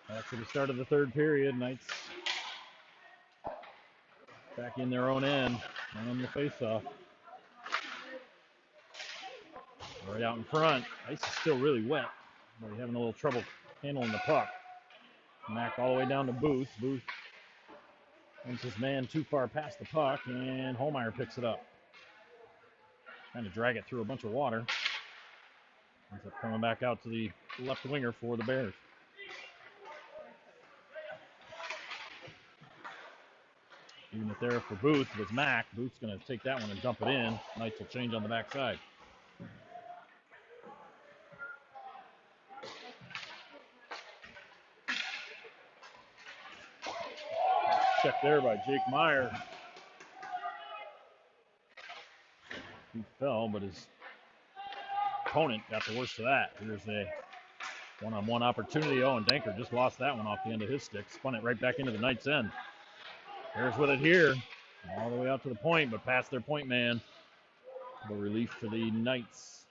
After the start of the third period, Knights back in their own end, on the faceoff. Right out in front. Ice is still really wet, but he's having a little trouble handling the puck. Mack all the way down to Booth. Booth sends his man too far past the puck, and Holmeyer picks it up. Trying to drag it through a bunch of water. Ends up coming back out to the left winger for the Bears. Even it there for Booth was Mack. Booth's going to take that one and dump it in. Knights will change on the backside. Check there by Jake Meyer. He fell, but his opponent got the worst of that. Here's a one-on-one opportunity. Oh, and Danker just lost that one off the end of his stick. Spun it right back into the Knights' end. Bears with it here. All the way out to the point, but past their point man. The relief for the Knights.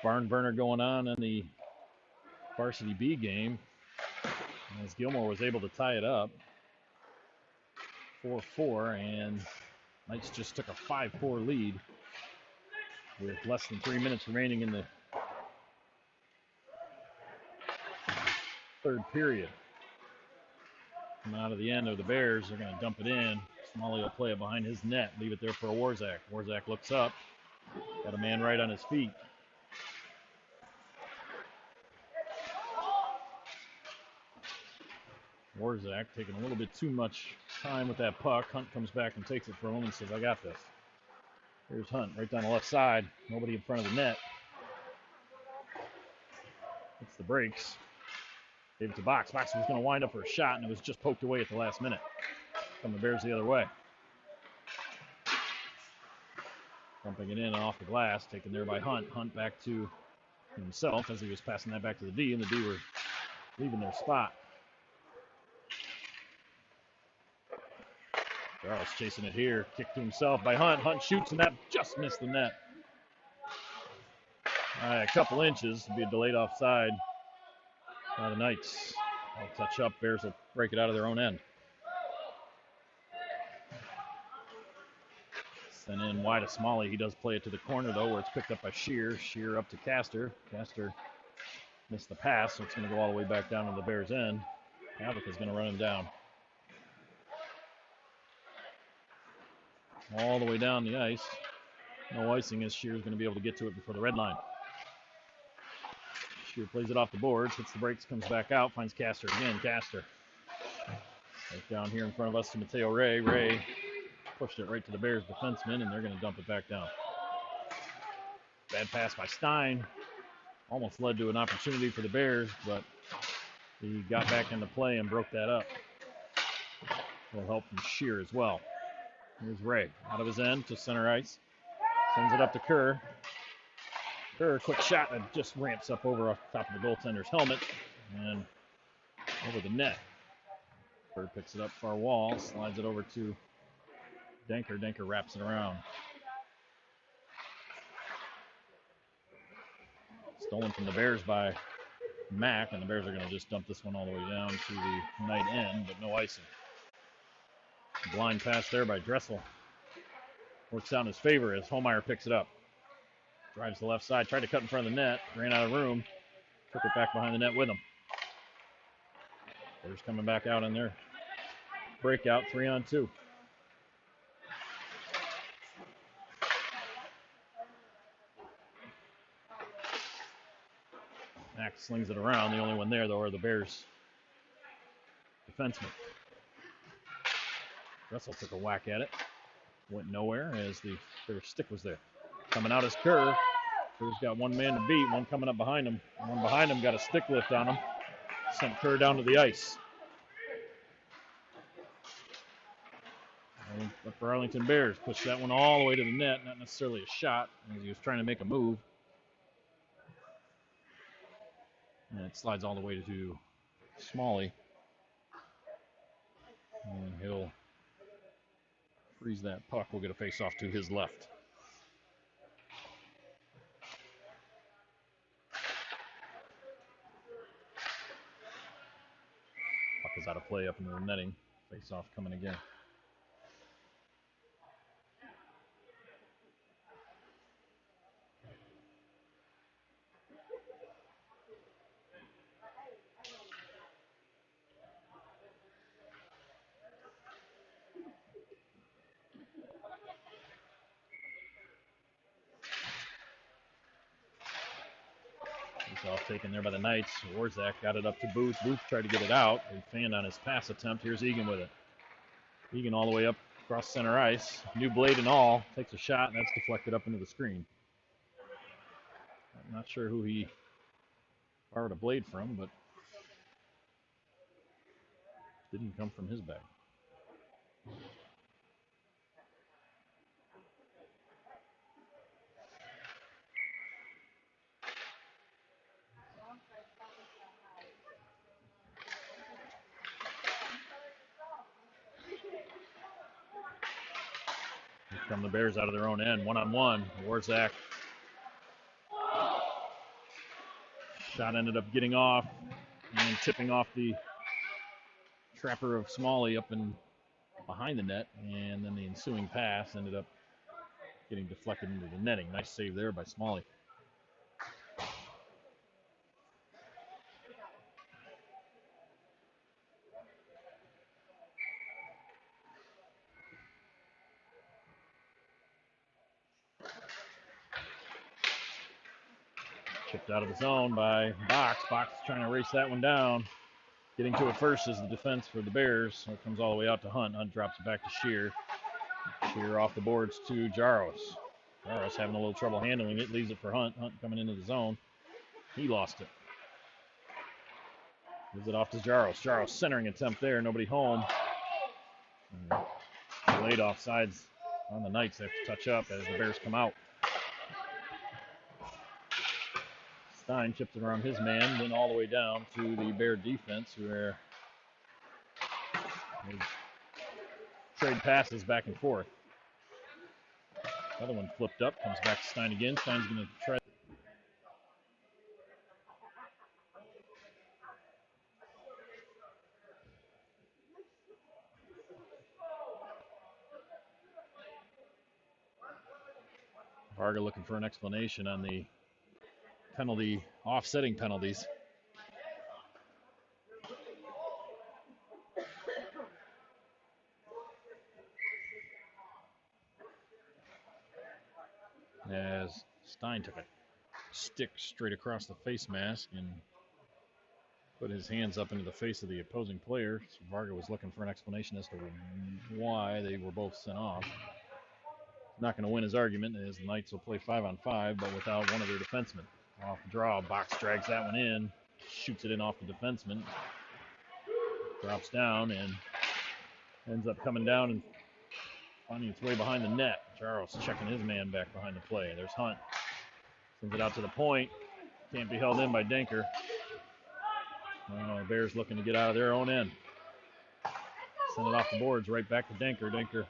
Barn burner going on in the varsity B game, as Gilmore was able to tie it up 4-4, and Knights just took a 5-4 lead with less than 3 minutes remaining in the third period. Coming out of the end of the Bears, they're going to dump it in. Smalley will play it behind his net, leave it there for a Warzak. Warzak looks up, got a man right on his feet. Warzak taking a little bit too much time with that puck. Hunt comes back and takes it from him and says, I got this. Here's Hunt right down the left side. Nobody in front of the net. It's the brakes. Gave it to Box. Box was going to wind up for a shot, and it was just poked away at the last minute. From the Bears the other way. Dumping it in and off the glass. Taken there by Hunt. Hunt back to himself as he was passing that back to the D, and the D were leaving their spot. Charles chasing it here. Kick to himself by Hunt. Hunt shoots, and that just missed the net. A couple inches to be a delayed offside by the Knights. I'll touch up. Bears will break it out of their own end. Sent in wide of Smalley. He does play it to the corner, though, where it's picked up by Shear. Shear up to Castor. Castor missed the pass, so it's going to go all the way back down to the Bears' end. Havoc is going to run him down. All the way down the ice. No icing as Shear's going to be able to get to it before the red line. Shear plays it off the boards, hits the brakes, comes back out, finds Castor again. Castor. Right down here in front of us to Mateo Ray. Ray pushed it right to the Bears defenseman, and they're going to dump it back down. Bad pass by Stein. Almost led to an opportunity for the Bears, but he got back into play and broke that up. A little help from Shear as well. Here's Ray out of his end to center ice. Sends it up to Kerr. Kerr, quick shot that just ramps up over off top of the goaltender's helmet and over the net. Kerr picks it up far wall, slides it over to Danker. Danker wraps it around. Stolen from the Bears by Mack, and the Bears are going to just dump this one all the way down to the Knight end, but no icing. Blind pass there by Dressel. Works out in his favor as Holmeyer picks it up. Drives the left side, tried to cut in front of the net, ran out of room, took it back behind the net with him. Bears coming back out in their breakout, 3-on-2. Max slings it around. The only one there, though, are the Bears defensemen. Russell took a whack at it. Went nowhere as the Bears stick was there. Coming out is Kerr. Kerr's got one man to beat, one coming up behind him. One behind him got a stick lift on him. Sent Kerr down to the ice. And the Arlington Bears pushed that one all the way to the net. Not necessarily a shot, as he was trying to make a move. And it slides all the way to Smalley. And he'll freeze that puck. We'll get a face-off to his left. play up into the netting. Face off coming again. Off taken there by the Knights. Warzak got it up to Booth. Booth tried to get it out. He fanned on his pass attempt. Here's Egan with it. Egan all the way up across center ice. New blade and all. Takes a shot, and that's deflected up into the screen. I'm not sure who he borrowed a blade from, but didn't come from his bag. Here come the Bears out of their own end, one-on-one. Warzak. Shot ended up getting off and tipping off the trapper of Smalley up and behind the net, and then the ensuing pass ended up getting deflected into the netting. Nice save there by Smalley. Chipped out of the zone by Box. Box trying to race that one down. Getting to it first is the defense for the Bears. It comes all the way out to Hunt. Hunt drops it back to Shear. Shear off the boards to Jaros. Jaros having a little trouble handling it. Leaves it for Hunt. Hunt coming into the zone. He lost it. Gives it off to Jaros. Jaros centering attempt there. Nobody home. Laid off sides on the Knights. They have to touch up as the Bears come out. Stein chips it around his man, then all the way down to the Bear defense, where they trade passes back and forth. Another one flipped up, comes back to Stein again. Stein's going to try. Varga looking for an explanation on the penalty, offsetting penalties. As Stein took a stick straight across the face mask and put his hands up into the face of the opposing player. So Varga was looking for an explanation as to why they were both sent off. Not going to win his argument, as the Knights will play 5-on-5, but without one of their defensemen. Off the draw, Box drags that one in, shoots it in off the defenseman, drops down, and ends up coming down and finding its way behind the net. Jaros checking his man back behind the play. There's Hunt. Sends it out to the point. Can't be held in by Denker. Bears looking to get out of their own end. Send it off the boards right back to Denker. Denker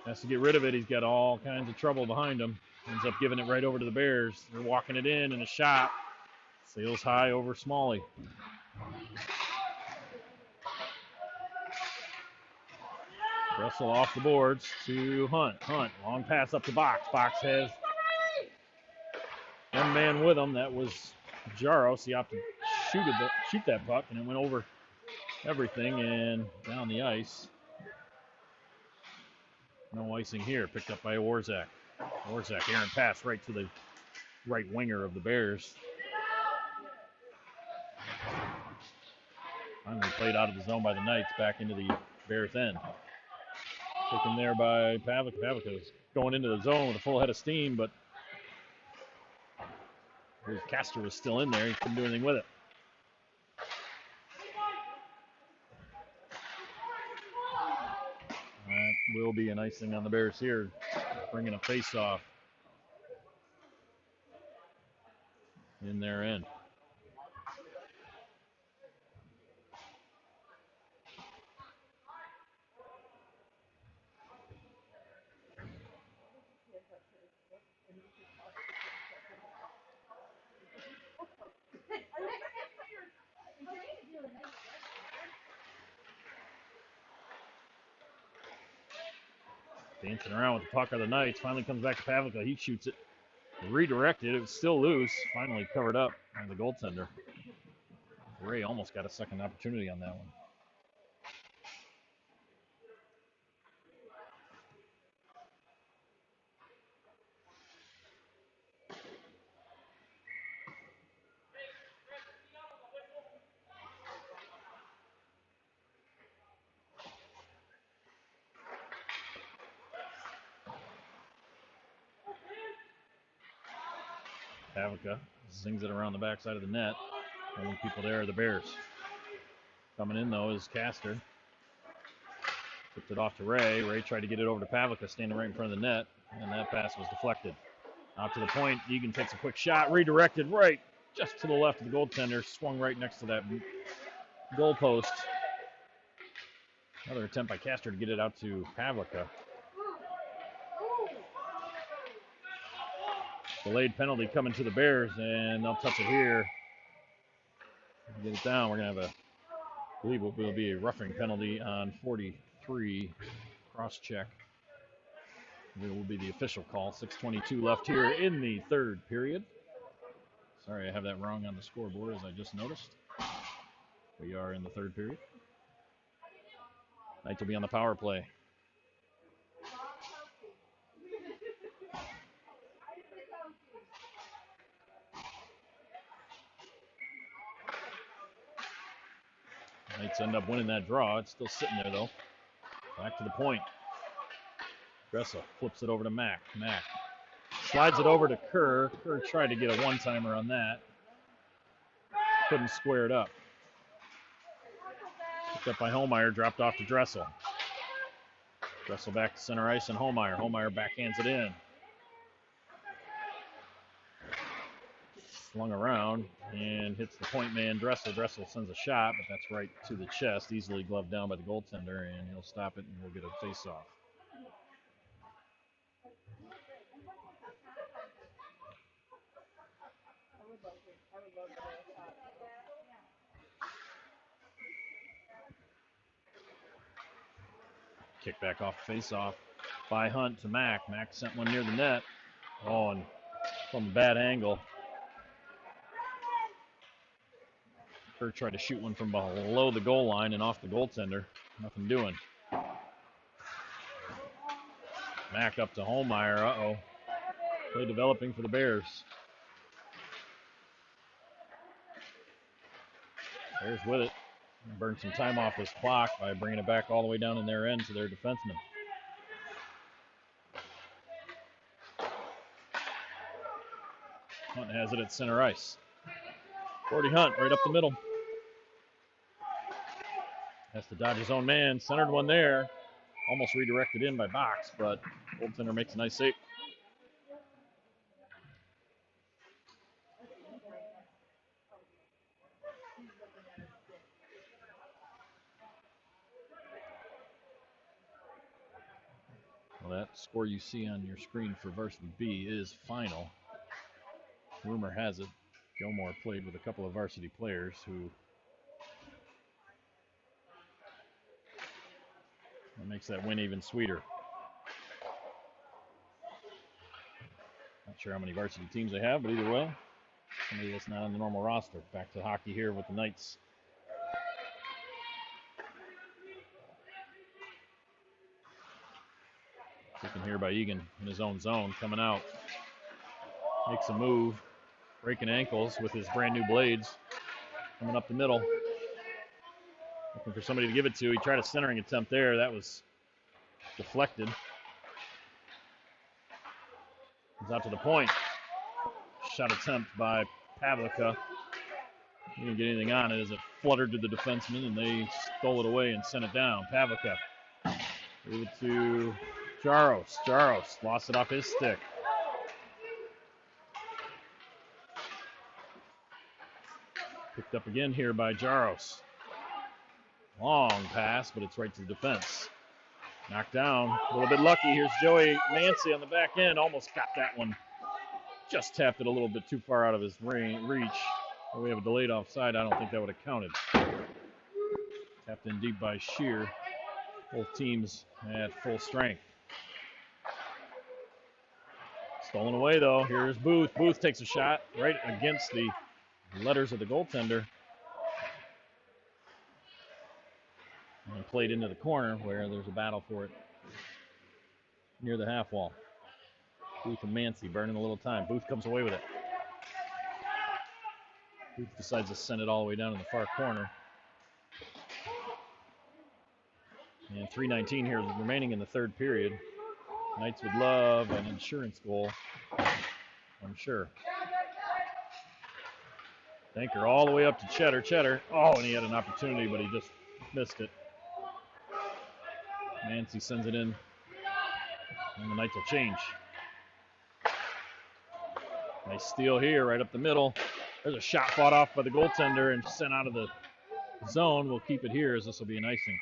has to get rid of it. He's got all kinds of trouble behind him. Ends up giving it right over to the Bears. They're walking it in, and a shot sails high over Smalley. Russell off the boards to Hunt. Hunt, long pass up the Box. Box has one man with him. That was Jaros. He opted to shoot that puck, and it went over everything and down the ice. No icing here. Picked up by Warzak. Warzak, errant pass right to the right winger of the Bears. Finally played out of the zone by the Knights, back into the Bears end. Taken there by Pavlik. Pavlik is going into the zone with a full head of steam, but his caster was still in there. He couldn't do anything with it. That will be an icing on the Bears here, bringing a face-off in their end. Dancing around with the puck are the Knights. Finally comes back to Pavlica. He shoots it. Redirected. It was still loose. Finally covered up by the goaltender. Ray almost got a second opportunity on that one. Pavlica zings it around the backside of the net. Only people there are the Bears. Coming in, though, is Castor. Flipped it off to Ray. Ray tried to get it over to Pavlica, standing right in front of the net, and that pass was deflected. Out to the point. Egan takes a quick shot. Redirected right just to the left of the goaltender. Swung right next to that goalpost. Another attempt by Castor to get it out to Pavlica. Delayed penalty coming to the Bears, and they'll touch it here. Get it down. We're going to have I believe it will be a roughing penalty on 43. Cross check. It will be the official call. 6:22 left here in the third period. Sorry, I have that wrong on the scoreboard, as I just noticed. We are in the third period. Knights will be on the power play. Knights end up winning that draw. It's still sitting there, though. Back to the point. Dressel flips it over to Mack. Mack slides it over to Kerr. Kerr tried to get a one-timer on that. Couldn't square it up. Picked up by Holmeyer, dropped off to Dressel. Dressel back to center ice and Holmeyer. Holmeyer backhands it in. Slung around and hits the point man Dressel. Dressel sends a shot, but that's right to the chest. Easily gloved down by the goaltender, and he'll stop it and we'll get a face-off. Kick back off face-off by Hunt to Mack. Mack sent one near the net. Oh, and from a bad angle. Kerr tried to shoot one from below the goal line and off the goaltender. Nothing doing. Mack up to Holmeyer. Uh-oh. Play developing for the Bears. Bears with it. Burn some time off this clock by bringing it back all the way down in their end to their defensemen. Hunt has it at center ice. Gordy Hunt right up the middle. Has to dodge his own man. Centered one there. Almost redirected in by Box, but goaltender makes a nice save. Well, that score you see on your screen for Varsity B is final. Rumor has it Gilmore played with a couple of varsity players who that makes that win even sweeter. Not sure how many varsity teams they have, but either way, somebody that's not on the normal roster. Back to hockey here with the Knights. Taken here by Egan in his own zone, coming out. Makes a move, breaking ankles with his brand new blades. Coming up the middle. Looking for somebody to give it to. He tried a centering attempt there. That was deflected. Comes out to the point. Shot attempt by Pavlica. He didn't get anything on it as it fluttered to the defenseman, and they stole it away and sent it down. Pavlica gave it to Jaros. Jaros lost it off his stick. Picked up again here by Jaros. Long pass, but it's right to the defense. Knocked down. A little bit lucky. Here's Joey Nancy on the back end. Almost got that one. Just tapped it a little bit too far out of his reach. We have a delayed offside. I don't think that would have counted. Tapped in deep by Shear. Both teams at full strength. Stolen away, though. Here's Booth. Booth takes a shot right against the letters of the goaltender. And played into the corner where there's a battle for it near the half wall. Booth and Mancy burning a little time. Booth comes away with it. Booth decides to send it all the way down to the far corner. And 3:19 here remaining in the third period. Knights would love an insurance goal, I'm sure. Anchor all the way up to Cheddar. Cheddar. Oh, and he had an opportunity, but he just missed it. Mancy sends it in. And the Knights will change. Nice steal here, right up the middle. There's a shot fought off by the goaltender and sent out of the zone. We'll keep it here as this will be an icing.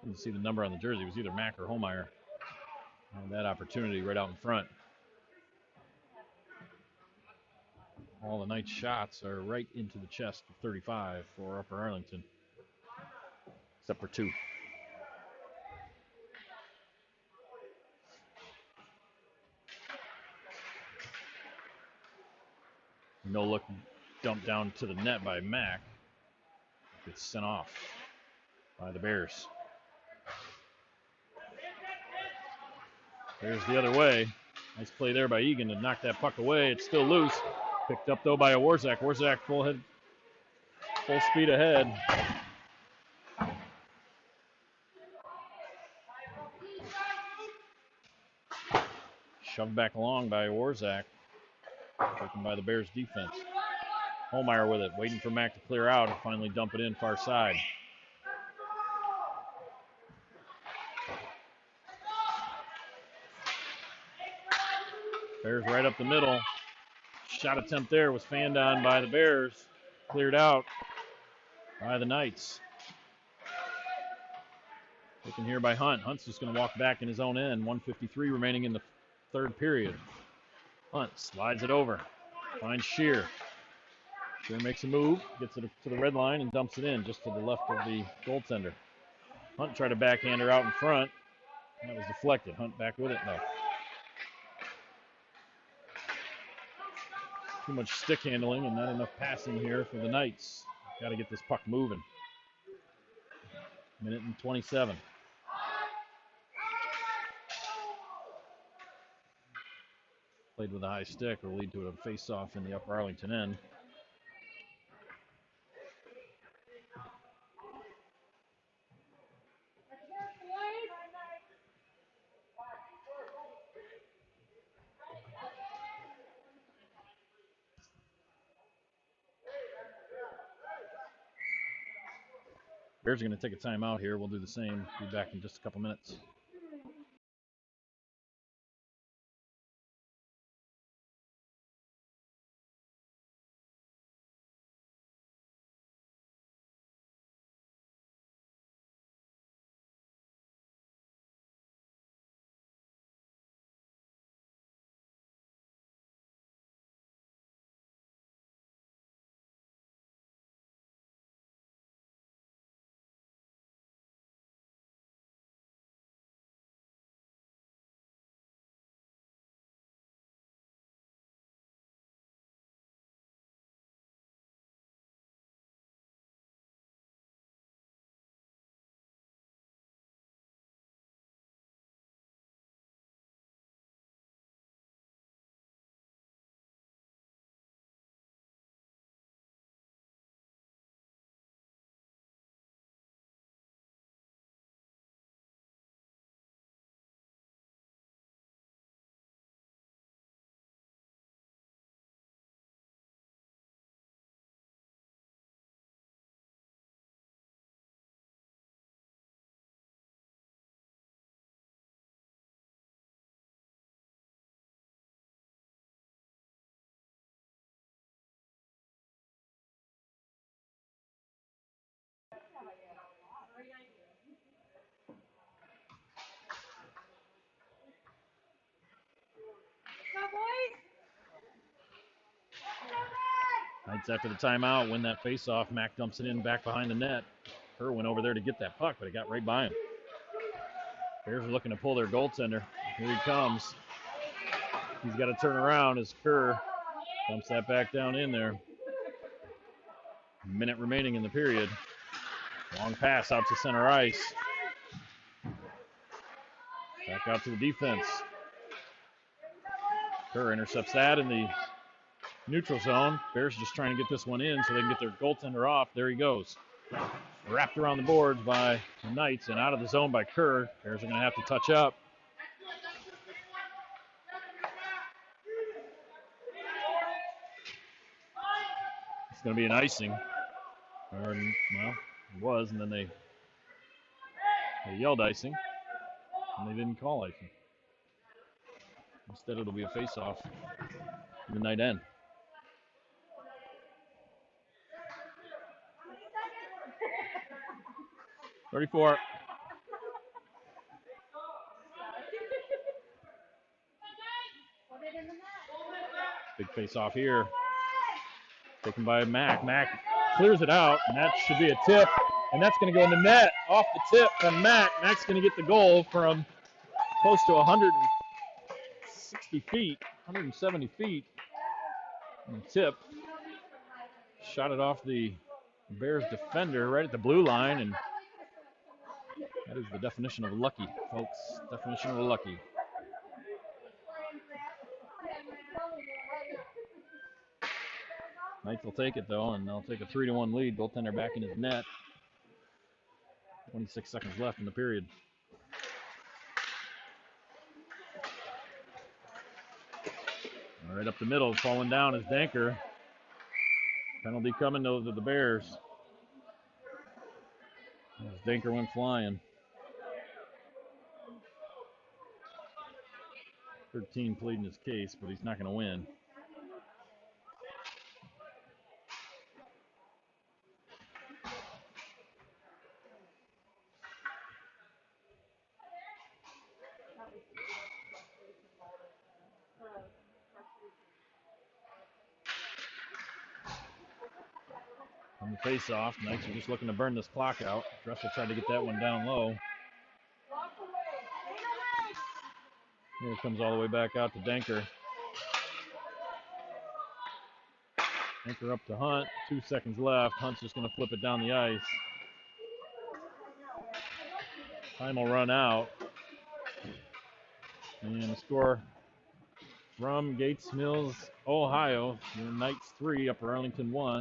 You can see the number on the jersey. It was either Mack or Holmeyer. And that opportunity right out in front. All the Knights' shots are right into the chest of 35 for Upper Arlington. Except for 2. No look dumped down to the net by Mack. Gets sent off by the Bears. There's the other way. Nice play there by Egan to knock that puck away. It's still loose. Picked up though by a Warzak. Warzak full speed ahead. Shoved back along by Warzak. Taken by the Bears defense. Holmeyer with it, waiting for Mack to clear out and finally dump it in far side. Bears right up the middle. Shot attempt there was fanned on by the Bears. Cleared out by the Knights. Taken here by Hunt. Hunt's just going to walk back in his own end. 1:53 remaining in the third period. Hunt slides it over. Finds Shear. Shear makes a move, gets it to the red line, and dumps it in just to the left of the goaltender. Hunt tried to backhand her out in front. That was deflected. Hunt back with it, though. Too much stick handling and not enough passing here for the Knights. Got to get this puck moving. Minute and 27. Played with a high stick will lead to a face-off in the Upper Arlington end. Bears are going to take a timeout here. We'll do the same. Be back in just a couple minutes. Knights after the timeout win that faceoff. Mack dumps it in back behind the net. Kerr went over there to get that puck, but it got right by him. Bears are looking to pull their goaltender. Here he comes. He's got to turn around as Kerr dumps that back down in there. A minute remaining in the period. Long pass out to center ice. Back out to the defense. Kerr intercepts that in the neutral zone. Bears just trying to get this one in so they can get their goaltender off. There he goes. Wrapped around the boards by the Knights and out of the zone by Kerr. Bears are going to have to touch up. It's going to be an icing. Or, well, it was, and then they yelled icing, and they didn't call icing. Instead, it'll be a face-off in the night end. .34. Big face-off here. Taken by Mack. Mack clears it out, and that should be a tip. And that's going to go in the net off the tip from Mack. Mack's going to get the goal from close to 160 feet, 170 feet. And the tip shot it off the Bears defender right at the blue line, and that is the definition of lucky, folks. Definition of lucky. Knights will take it, though, and they'll take a 3-1 lead. Goaltender back in his net. 26 seconds left in the period. All right, up the middle, falling down is Danker. Penalty coming to the Bears. As Danker went flying. 13 pleading his case, but he's not going to win. On the face-off, Knights are just looking to burn this clock out. Dressel tried to get that one down low. Here it comes all the way back out to Danker. Danker up to Hunt. 2 seconds left. Hunt's just going to flip it down the ice. Time will run out. And the score from Gates Mills, Ohio. The Knights 3, Upper Arlington 1.